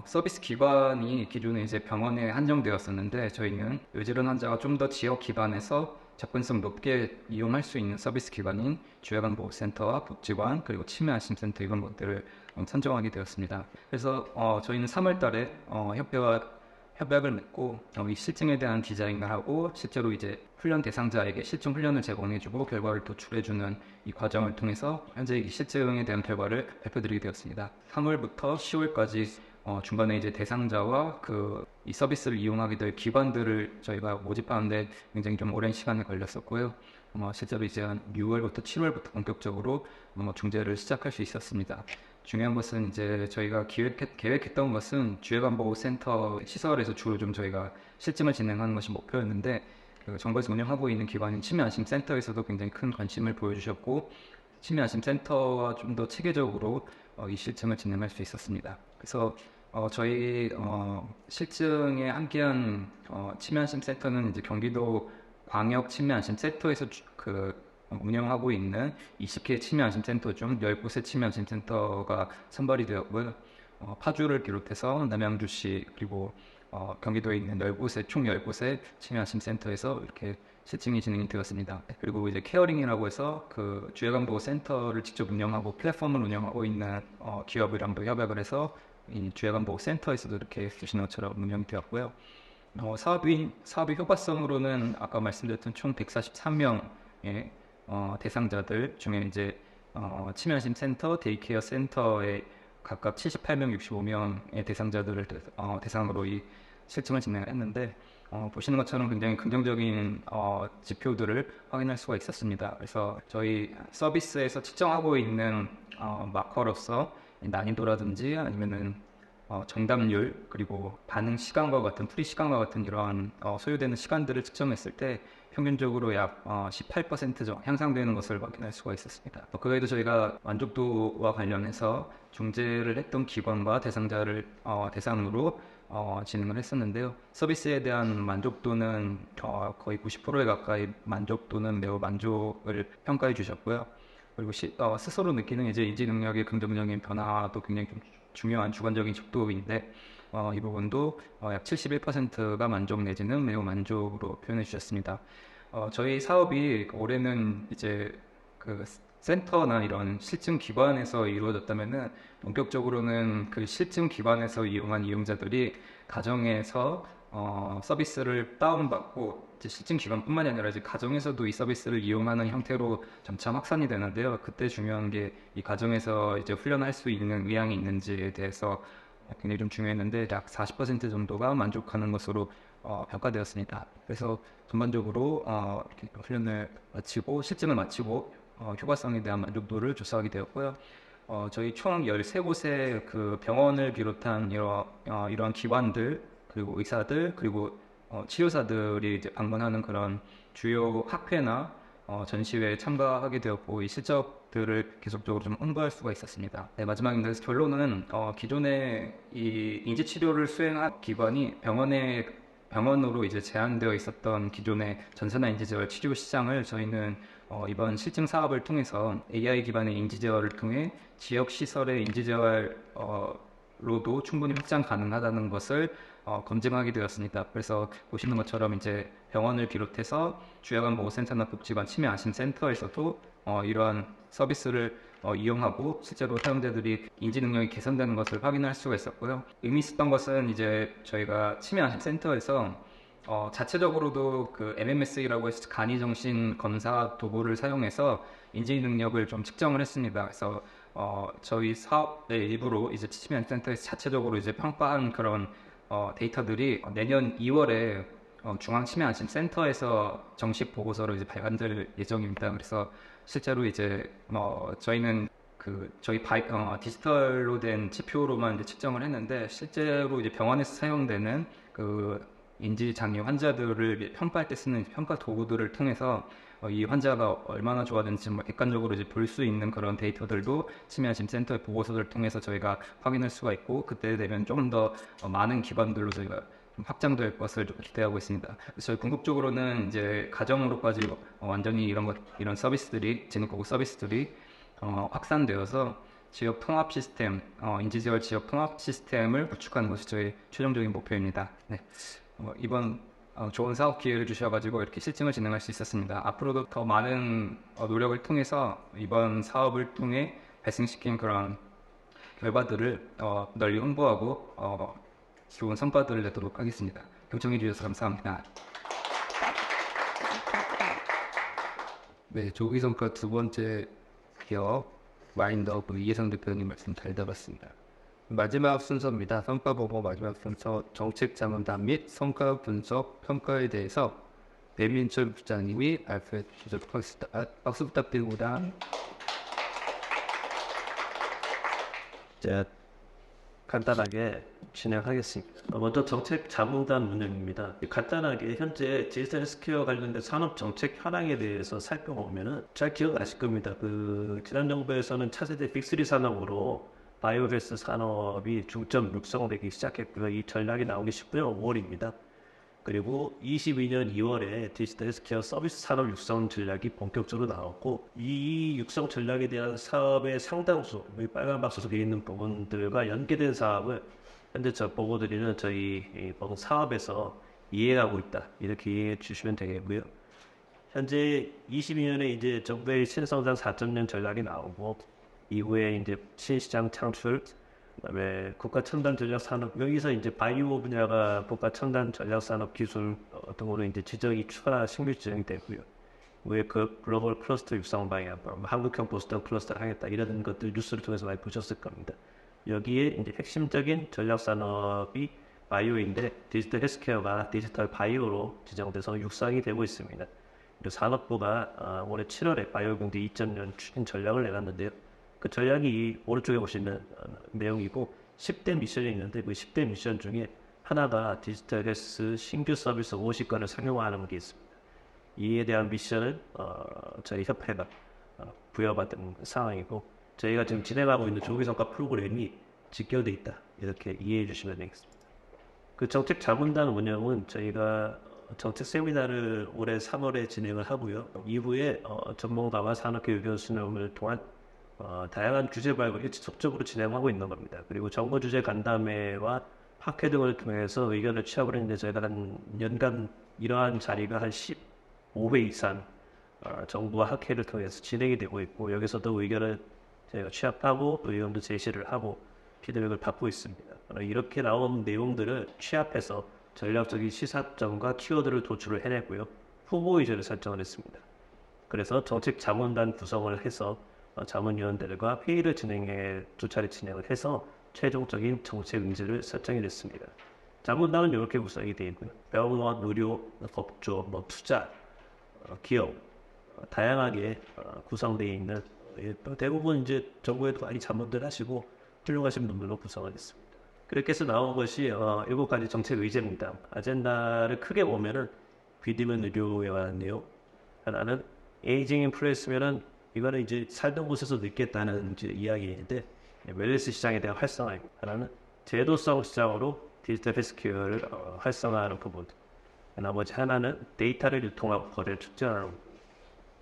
S4: 서비스 기반이 기존에 이제 병원에 한정되었었는데, 저희는 뇌질환 환자가 좀 더 지역 기반에서 접근성 높게 이용할 수 있는 서비스 기반인 주야간보호센터와 복지관 그리고 치매안심센터 이런 것들을 선정하게 되었습니다. 그래서 저희는 3월 달에 협약을 맺고 이 실증에 대한 디자인을 하고, 실제로 이제 훈련 대상자에게 실증 훈련을 제공해주고 결과를 도출해주는 이 과정을 통해서 현재 이 실증에 대한 결과를 발표드리게 되었습니다. 3월부터 10월까지 중간에 이제 대상자와 이 서비스를 이용하게 될 기관들을 저희가 모집하는데 굉장히 좀 오랜 시간이 걸렸었고요. 실제로 이제 한 6월부터 7월부터 본격적으로 중재를 시작할 수 있었습니다. 중요한 것은 이제 저희가 계획했던 것은 주야간보호센터 시설에서 주로 좀 저희가 실증을 진행하는 것이 목표였는데, 정부에서 운영하고 있는 기관인 치매안심센터에서도 굉장히 큰 관심을 보여주셨고, 치매안심센터와 좀 더 체계적으로 이 실증을 진행할 수 있었습니다. 그래서 저희 실증에 함께한 치매안심센터는 이제 경기도 광역 치매안심센터에서 운영하고 있는 20개 치매안심센터 중 10곳의 치매안심센터가 선발이 되었고요. 파주를 비롯해서 남양주시 그리고 경기도에 있는 10곳의 총 10곳의 치매안심센터에서 이렇게 실증이 진행이 되었습니다. 그리고 이제 케어링이라고 해서 그 주야간보호센터를 직접 운영하고 플랫폼을 운영하고 있는 기업이랑도 협약을 해서 이 주야간보호센터에서도 이렇게 보시는 것처럼 운영이 되었고요. 사업의 효과성으로는 아까 말씀드렸던 총 143명의 대상자들 중에 이제 치매안심센터, 데이케어 센터에 각각 78명, 65명의 대상자들을 대상으로 이 실증을 진행했는데, 보시는 것처럼 굉장히 긍정적인 지표들을 확인할 수가 있었습니다. 그래서 저희 서비스에서 측정하고 있는 마커로서 난이도라든지 아니면은 정답률 그리고 반응 시간과 같은 프리 시간과 같은 이러한 소요되는 시간들을 측정했을 때 평균적으로 약 18% 정도 향상되는 것을 확인할 수가 있었습니다. 그 외에도 저희가 만족도와 관련해서 중재를 했던 기관과 대상자를 대상으로 진행을 했었는데요. 서비스에 대한 만족도는 거의 90%에 가까이 만족도는 매우 만족을 평가해 주셨고요. 그리고 스스로 느끼는 이제 인지 능력의 긍정적인 변화도 굉장히 좀 중요한 주관적인 척도인데, 이 부분도 약 71%가 만족 내지는 매우 만족으로 표현해 주셨습니다. 저희 사업이 올해는 이제 그 센터나 이런 실증 기관에서 이루어졌다면은 본격적으로는 그 실증 기관에서 이용한 이용자들이 가정에서 서비스를 다운받고 이제 실증 기관뿐만이 아니라 이제 가정에서도 이 서비스를 이용하는 형태로 점차 확산이 되는데요. 그때 중요한 게 이 가정에서 이제 훈련할 수 있는 의향이 있는지에 대해서 굉장히 좀 중요했는데 약 40% 정도가 만족하는 것으로 평가되었습니다. 그래서 전반적으로 이렇게 훈련을 마치고 실증을 마치고 효과성에 대한 만족도를 조사하게 되었고요. 저희 총 13곳의 그 병원을 비롯한 이러한 기관들 그리고 의사들 그리고 치료사들이 이제 방문하는 그런 주요 학회나 전시회에 참가하게 되었고, 이 실적들을 계속적으로 좀 홍보할 수가 있었습니다. 네, 마지막입니다. 그래서 결론은 기존에 이 인지치료를 수행한 기관이 병원에
S6: 병원으로 이제 제한되어 있었던 기존의 전산화 인지재활 치료 시장을 저희는 이번 실증 사업을 통해서 AI 기반의 인지재활을 통해 지역 시설의 인지재활로도 충분히 확장 가능하다는 것을 검증하게 되었습니다. 그래서 보시는 것처럼 이제 병원을 비롯해서 주야간보호센터나 복지관 치매안심센터에서도 이러한 서비스를 이용하고 실제로 사용자들이 인지 능력이 개선되는 것을 확인할 수가 있었고요. 의미 있었던 것은 이제 저희가 치매안심센터에서 자체적으로도 그 MMS라고 해서 간이정신 검사 도구를 사용해서 인지 능력을 좀 측정을 했습니다. 그래서 저희 사업의 일부로 이제 치매안심센터에서 자체적으로 이제 평가한 그런 데이터들이 내년 2월에 중앙치매안심센터에서 정식 보고서로 이제 발간될 예정입니다. 그래서 실제로 이제 저희는 저희 디지털로 된 지표로만 이제 측정을 했는데 실제로 이제 병원에서 사용되는 그 인지 장애 환자들을 평가할 때 쓰는 평가 도구들을 통해서 이 환자가 얼마나 좋아졌는지 객관적으로 이제 볼 수 있는 그런 데이터들도 치매안심센터의 보고서를 통해서 저희가 확인할 수가 있고 그때 되면 조금 더 많은 기관들로 저희가 확장될 것을 좀 기대하고 있습니다. 그래서 저희 궁극적으로는 이제 가정으로까지 완전히 이런 서비스들이 지능고급 서비스들이 확산되어서 지역 통합 시스템, 인지재활 지역 통합 시스템을 구축하는 것이 저희 최종적인 목표입니다. 네, 이번 좋은 사업 기회를 주셔가지고 이렇게 실증을 진행할 수 있었습니다. 앞으로도 더 많은 노력을 통해서 이번 사업을 통해 발생시킨 그런 결과들을 널리 홍보하고 좋은 성과들을 내도록 하겠습니다. 경청해 주셔서 감사합니다.
S4: 네, 조기 성과 두 번째 기업 마인드업 이혜성 대표님 말씀 잘 들었습니다. 마지막 순서입니다. 성과 보고 마지막 순서 정책 자문단 및 성과 분석 평가에 대해서 배민철 부장님이 발표해 주도록 하겠습니다. 박수 부탁드립니다.
S3: 제가 간단하게 진행하겠습니다. 먼저 정책 자문단 운영입니다. 간단하게 현재 디지털 헬스케어 관련된 산업 정책 현황에 대해서 살펴보면은 잘 기억나실 겁니다. 지난 정부에서는 차세대 빅3 산업으로 바이오 헬스 산업이 중점 육성되기 시작했고요. 이 전략이 나온 게 19년 5월입니다. 그리고 22년 2월에 디지털 헬스케어 서비스 산업 육성 전략이 본격적으로 나왔고 이 육성 전략에 대한 사업의 상당수, 빨간 박스로 되어 있는 부분들과 연계된 사업을 현재 보고드리는 저희 사업에서 이해하고 있다. 이렇게 이해해 주시면 되겠고요. 현재 22년에 이제 정부의 신성장 4.0 전략이 나오고 이후에 이제 신시장 창출, 그다음에 국가 첨단 전략 산업 여기서 이제 바이오 분야가 국가 첨단 전략 산업 기술 등으로 이제 지정이 추가 신규 지정이 되고요. 왜 그 글로벌 클러스터 육성 방향, 한국형 보스턴 클러스터 하겠다 이런 것들 뉴스를 통해서 많이 보셨을 겁니다. 여기에 이제 핵심적인 전략 산업이 바이오인데 디지털 헬스케어가 디지털 바이오로 지정돼서 육성이 되고 있습니다. 그리고 산업부가 올해 7월에 바이오 경제 2.0 추진 전략을 내놨는데요. 그 전략이 오른쪽에 보시는 내용이고 10대 미션이 있는데 그 10대 미션 중에 하나가 디지털 헬스 신규 서비스 50건을 상용화하는 게 있습니다. 이에 대한 미션을 저희 협회가 부여받은 상황이고 저희가 지금 진행하고 있는 조기성과 프로그램이 직결되어 있다. 이렇게 이해해 주시면 되겠습니다. 그 정책 자문단 운영은 저희가 정책 세미나를 올해 3월에 진행을 하고요. 이후에 전문가와 산업계 의견 수렴을 통한 다양한 주제 발굴을 지속적으로 진행하고 있는 겁니다. 그리고 정보 주제 간담회와 학회 등을 통해서 의견을 취합을 했는데 저희가 한 연간 이러한 자리가 한 15회 이상 정부와 학회를 통해서 진행이 되고 있고 여기서도 의견을 저희가 취합하고 의견도 제시를 하고 피드백을 받고 있습니다. 이렇게 나온 내용들을 취합해서 전략적인 시사점과 키워드를 도출을 해냈고요. 후보 의제를 설정을 했습니다. 그래서 정책 자문단 구성을 해서 자문위원들과 회의를 두 차례 진행을 해서 최종적인 정책 의제를 설정이 됐습니다. 자문단은 이렇게 구성이 되어 있고요. 병원, 의료, 법조, 투자, 기업 다양하게 구성되어 있는 대부분 이제 정부에도 많이 자문들 하시고 훌륭하신 분들로 구성을 했습니다. 그렇게 해서 나온 것이 7가지 정책 의제입니다. 아젠다를 크게 보면은 비대면 의료에 관한 내용, 하나는 에이징 인 플레이스면은 이거는 이제 살던 곳에서 느꼈다는 이제 이야기인데 웰니스 시장에 대한 활성화입니다. 하나는 제도성 시장으로 디지털 헬스케어를 활성화하는 부분. 나머지 하나는 데이터를 유통하고 거래를 촉진하는 부분.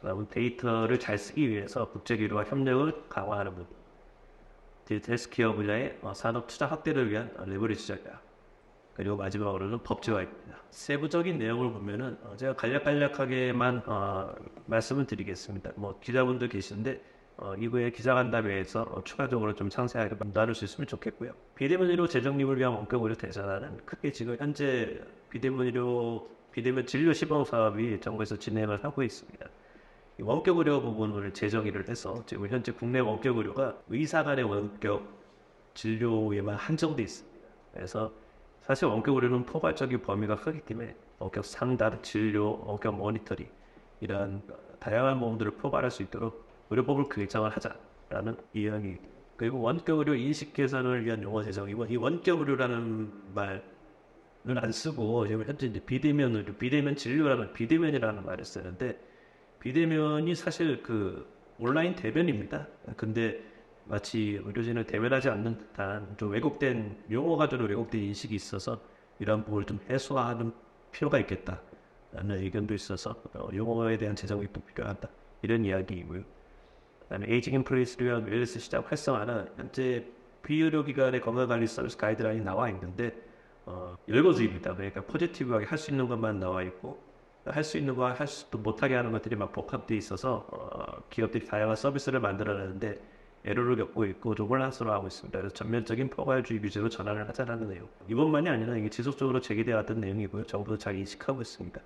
S3: 그다음 데이터를 잘 쓰기 위해서 국제기구와 협력을 강화하는 부분. 디지털스퀘어 분야의 산업 투자 확대를 위한 레버리지 전략. 그리고 마지막으로는 법제화입니다. 세부적인 내용을 보면은 제가 간략하게만 말씀을 드리겠습니다. 뭐 기자분들 계시는데 이후에 기자간담회에서 추가적으로 좀 상세하게 나눌 수 있으면 좋겠고요. 비대면 재정립을 위한 원격 의료 대전화는 크게 지금 현재 비대면 진료 시범 사업이 정부에서 진행을 하고 있습니다. 이 원격 의료 부분을 재정의를 해서 지금 현재 국내 원격 의료가 의사 간의 원격 진료에만 한정돼 있습니다. 그래서 사실 원격 의료는 포괄적인 범위가 크기 때문에 원격 상담, 진료, 원격 모니터링 이러한 다양한 모험들을 포괄할 수 있도록 의료법을 개정을 하자라는 이야기. 그리고 원격 의료 인식 개선을 위한 용어 제정이고 이 원격 의료라는 말은 안 쓰고 지금 현재 이제 비대면 의료, 비대면 진료라는 비대면이라는 말을 쓰는데 비대면이 사실 그 온라인 대면입니다. 근데 마치 의료진을 대면하지 않는 듯한 좀 왜곡된 용어가 좀 왜곡된 인식이 있어서 이런 부분을 좀 해소하는 필요가 있겠다라는 의견도 있어서 용어에 대한 재정이 또 필요하다 이런 이야기이고요. 그다음에 에이징 인플레이스를 위한 웰니스 시장 활성화는 현재 비의료기관의 건강관리 서비스 가이드라인이 나와 있는데 일거주입니다. 그러니까 포지티브하게 할 수 있는 것만 나와 있고 할 수 있는 거와 할 수도 못하게 하는 것들이 막 복합되어 있어서 기업들이 다양한 서비스를 만들어내는데 에러를 겪고 있고 좀 혼란스러워하고 있습니다. 그래서 전면적인 포괄주의 규제로 전환을 하자는 내용. 이번만이 아니라 이게 지속적으로 제기되어 왔던 내용이고요. 정부도 잘 인식하고 있습니다.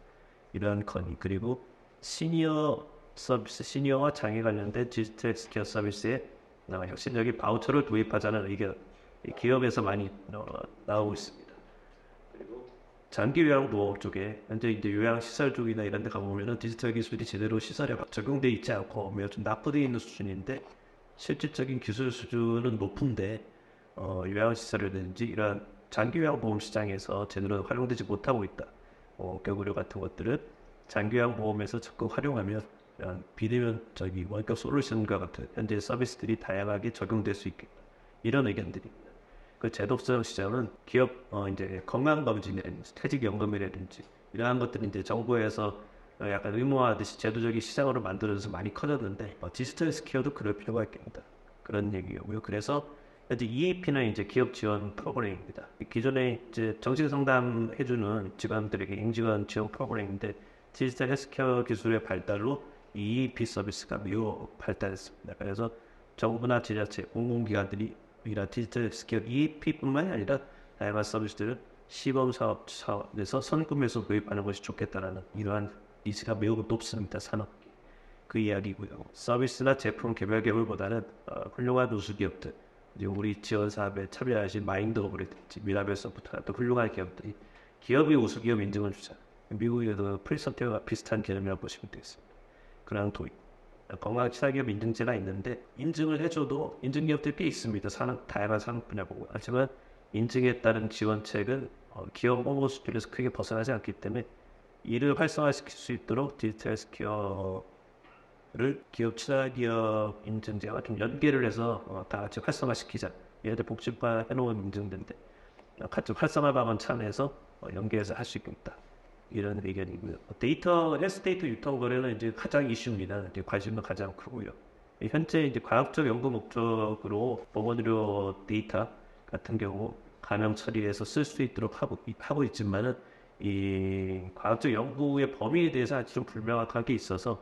S3: 이러한 건의. 그리고 시니어 서비스, 시니어와 장애 관련된 디지털 스퀘어 서비스에 혁신적인 바우처를 도입하자는 의견. 기업에서 많이 나오고 있습니다. 그리고 장기 요양보험 쪽에 현재 이제 요양시설 쪽이나 이런 데 가보면은 디지털 기술이 제대로 시설에 적용돼 있지 않고 매우 좀 낙후되어 있는 수준인데 실질적인 기술 수준은 높은데 요양시설이라든지 이런 장기 요양보험 시장에서 제대로 활용되지 못하고 있다. 원격의료 같은 것들은 장기 요양보험에서 적극 활용하면 이런 비대면적인 원격 솔루션과 같은 현재 서비스들이 다양하게 적용될 수 있겠다. 이런 의견들입니다. 그 제도성 시장은 기업 이제 건강검진이라든지 퇴직연금이라든지 이러한 것들이 이제 정부에서 약간 의무화하듯이 제도적인 시장으로 만들어져서 많이 커졌는데 디지털 스퀘어도 그럴 필요가 있겠다. 그런 얘기고요. 그래서 현재 EAP나 이제 기업 지원 프로그램입니다. 기존에 이제 정식 상담 해주는 직원들에게 임직원 지원 프로그램인데 디지털 헬스케어 기술의 발달로 EAP 서비스가 매우 발달했습니다. 그래서 정부나 지자체, 공공기관들이 이런 디지털 스퀘어 EAP뿐만이 아니라 다양한 서비스들을 시범사업에서 선금에서 도입하는 것이 좋겠다라는 이러한 니즈가 매우 높습니다. 산업. 그 이야기고요. 서비스나 제품 개발 기업보다는 훌륭한 우수기업들, 우리 지원 사업에 참여하신 마인드오브라든지 미라벨 소프트 같은 훌륭한 기업들이 기업의 우수기업 인증을 주자. 미국에도 프리서티어와 비슷한 개념이라고 보시면 되겠습니다. 그런 도입. 건강치사기업 인증제가 있는데 인증을 해줘도 인증기업들이 꽤 있습니다. 다양한 산업 분야 보고. 하지만 인증에 따른 지원책은 기업 홍보 수준에서 크게 벗어나지 않기 때문에 이를 활성화시킬 수 있도록 디지털 스퀘어를 기업 치사기업 인증제와 좀 연계를 해서 다 같이 활성화시키자. 얘네들 복지화 해놓은 인증제인데 같이 활성화 방안 차원에서 연계해서 할 수 있겠다. 이런 의견이고요. 헬스 데이터 유통 거래는 이제 가장 이슈입니다. 이제 관심도 가장 크고요. 현재 이제 과학적 연구 목적으로 보건의료 데이터 같은 경우 감염 처리에서 쓸 수 있도록 하고 있지만은 이 과학적 연구의 범위에 대해서 아직 좀 불명확한 게 있어서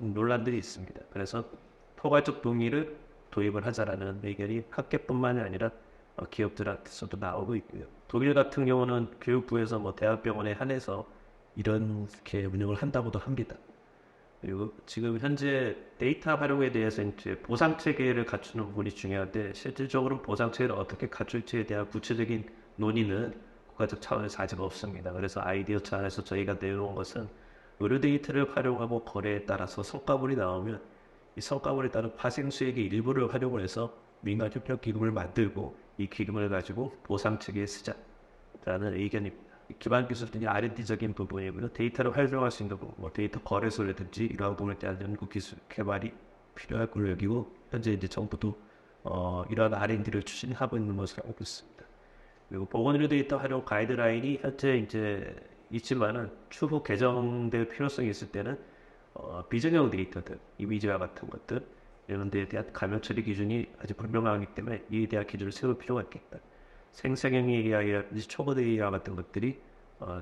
S3: 논란들이 있습니다. 그래서 포괄적 동의를 도입을 하자라는 의견이 학계뿐만이 아니라 기업들한테서도 나오고 있고요. 독일 같은 경우는 교육부에서 뭐 대학병원에 한해서 이렇게 운영을 한다고도 합니다. 그리고 지금 현재 데이터 활용에 대해서 이제 보상 체계를 갖추는 부분이 중요한데 실질적으로 보상 체계를 어떻게 갖출지에 대한 구체적인 논의는 국가적 차원에서 아직 없습니다. 그래서 아이디어 차원에서 저희가 내놓은 것은 의료 데이터를 활용하고 거래에 따라서 성과물이 나오면 이 성과물에 따른 파생수익의 일부를 활용을 해서 민간 협력 기금을 만들고 이 기금을 가지고 보상 체계에 쓰자라는 의견입니다. 기반 기술들이 R&D적인 부분이고요. 데이터를 활용할 수 있는 뭐 데이터 거래소라든지 이러한 부분에 대한 연구 기술 개발이 필요할 걸로 여기고 현재 이제 정부도 이러한 R&D를 추진하고 있는 것으로 알고 있습니다. 그리고 보건의료 데이터 활용 가이드라인이 현재 이제 있지만은 추후 개정될 필요성이 있을 때는 비전형 데이터들, 이미지와 같은 것들 이런 데에 대한 감염 처리 기준이 아직 불명확하기 때문에 이에 대한 기준을 세울 필요가 있겠다. 생성형 AI라든지 초보드 AI와 같은 것들이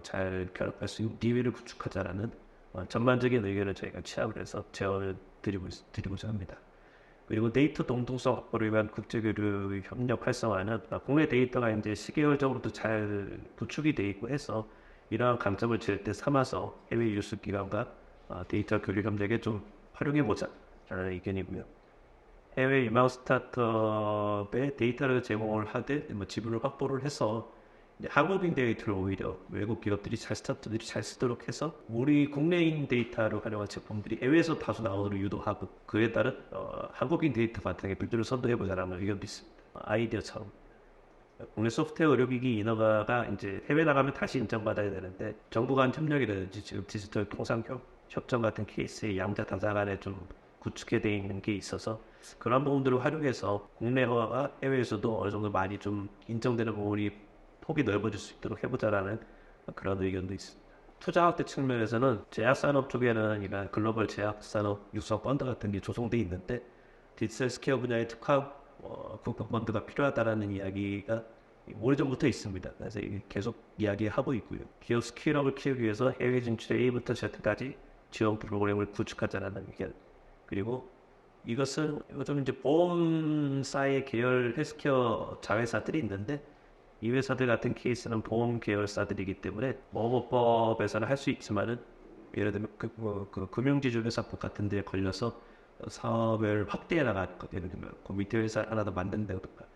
S3: 잘 결합할 수 있는 DB를 구축하자라는 전반적인 의견을 저희가 취합을 해서 제언을 드리고자 합니다. 그리고 데이터 동등성 확보를 위한 국제교류 협력 활성화는 국내 데이터가 이제 시계열적으로도 잘 구축이 돼 있고 해서 이러한 강점을 절대 삼아서 해외 유수 기관과 데이터 교류 협력에 좀 활용해보자라는 의견이고요. 해외 유망 스타트업에 데이터를 제공을 하되 지분을 확보를 해서 이제 한국인 데이터를 오히려 외국 기업들이 스타트업들이 잘 쓰도록 해서 우리 국내인 데이터를 활용한 제품들이 해외에서 다수 나오도록 유도하고 그에 따른 한국인 데이터 바탕에 빌드를 선도해보자라는 의견도 있습니다. 아이디어처럼 국내 소프트웨어 의료기기 인허가가 이제 해외 나가면 다시 인정받아야 되는데 정부 간 협력이라든지 지금 디지털 통상 협정 같은 케이스에 양자 당사 간에 좀 구축해 돼 있는 게 있어서 그런 부분들을 활용해서 국내 허가가 해외에서도 어느 정도 많이 좀 인정되는 부분이 폭이 넓어질 수 있도록 해보자라는 그런 의견도 있습니다. 투자 확대 측면에서는 제약산업 쪽에는 이런 글로벌 제약산업 육성 펀드 같은 게 조성돼 있는데 디지털 스퀘어 분야의 특화 국가 펀드가 필요하다라는 이야기가 오래전부터 있습니다. 그래서 계속 이야기하고 있고요. 기업 스킬업을 키우기 위해서 해외 진출의 A부터 Z까지 지원 프로그램을 구축하자라는 의견. 그리고 이것은 요즘 이제 보험사의 계열 헬스케어 자회사들이 있는데 이 회사들 같은 케이스는 보험 계열사들이기 때문에 보험법에서는 할 수 있지만은 예를 들면 그 금융지주회사법 같은 데에 걸려서 사업을 확대해 나가는 것, 예를 들면 그 밑에 회사 하나 더 만든다든가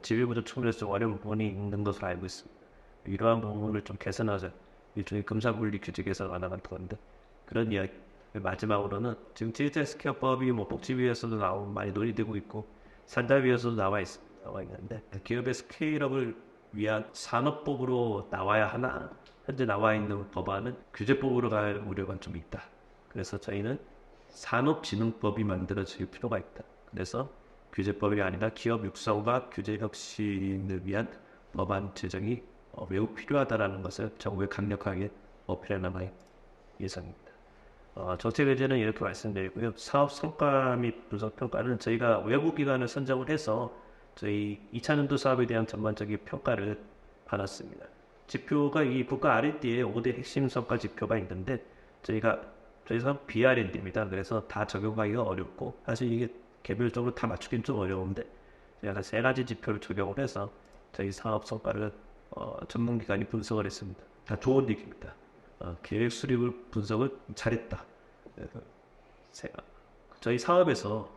S3: 지배구조 측면에서 좀 어려운 부분이 있는 것으로 알고 있습니다. 이러한 부분을 좀 개선하자. 일종의 금사분리 규제 개선 완화가 건데 그런 이야기. 마지막으로는 지금 디지털 스퀘어법이 복지위에서도 많이 논의되고 있고 산자위에서도 나와 있는데 기업의 스케일업을 위한 산업법으로 나와야 하나 현재 나와 있는 법안은 규제법으로 갈 우려가 좀 있다. 그래서 저희는 산업진흥법이 만들어질 필요가 있다. 그래서 규제법이 아니라 기업 육성과 규제 혁신을 위한 법안 제정이 매우 필요하다라는 것을 정부에 강력하게 어필해 나갈 예상입니다. 정책 의제는 이렇게 말씀드리고요. 사업 성과 및 분석 평가는 저희가 외부 기관을 선정을 해서 저희 2차년도 사업에 대한 전반적인 평가를 받았습니다. 지표가 이 국가 R&D에 5대 핵심 성과 지표가 있는데 저희 사업 BR&D입니다. 그래서 다 적용하기가 어렵고 사실 이게 개별적으로 다 맞추기는 좀 어려운데 저희가 3가지 지표를 적용을 해서 저희 사업 성과를 전문기관이 분석을 했습니다. 다 좋은 얘기입니다. 계획 수립을 분석을 잘했다. 저희 사업에서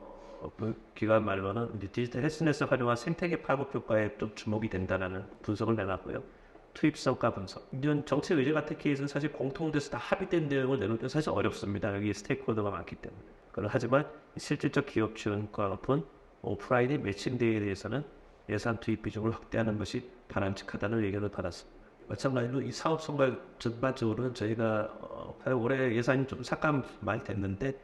S3: 기관 말로는 이제 디지털 헬스넷을 활용한 생태계 파급 효과에 좀 주목이 된다는 분석을 내놨고요. 투입 성과 분석. 이런 정책 의제 같은 케이스는 사실 공통돼서 다 합의된 내용을 내놓을 때 사실 어렵습니다. 여기 스테이크홀더가 많기 때문에. 하지만 실질적 기업 지원과 높은 오프라인의 매칭대에 대해서는 예산 투입 비중을 확대하는 것이 바람직하다는 의견을 받았습니다. 마찬가지로 이 사업 성과 전반적으로는 저희가 올해 예산이 좀 삭감 많이 됐는데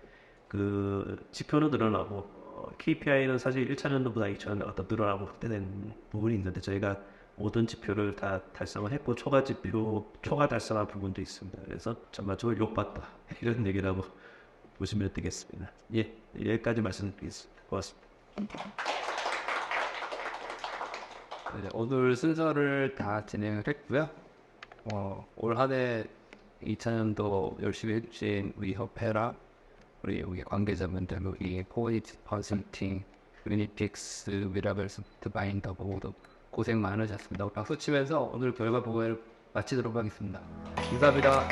S3: 그 지표는 늘어나고 KPI는 사실 1차년도보다 2차년도가 더 늘어나고 확대된 부분이 있는데 저희가 모든 지표를 다 달성을 했고 초과 달성한 부분도 있습니다. 그래서 전반적으로 욕봤다 이런 얘기라고 보시면 되겠습니다. 예, 여기까지 말씀드리겠습니다. 고맙습니다.
S4: 네, 오늘 순서를 다 진행을 했고요. 올 한 해 2000년도 열심히 해주신 우리 협회랑 우리 여기 관계자분들, 우리 포이트 컨설팅, 유니픽스, 미라벨 소프트 바인더 모두 고생 많으셨습니다. 박수 치면서 오늘 결과 보고를 마치도록 하겠습니다. 감사합니다.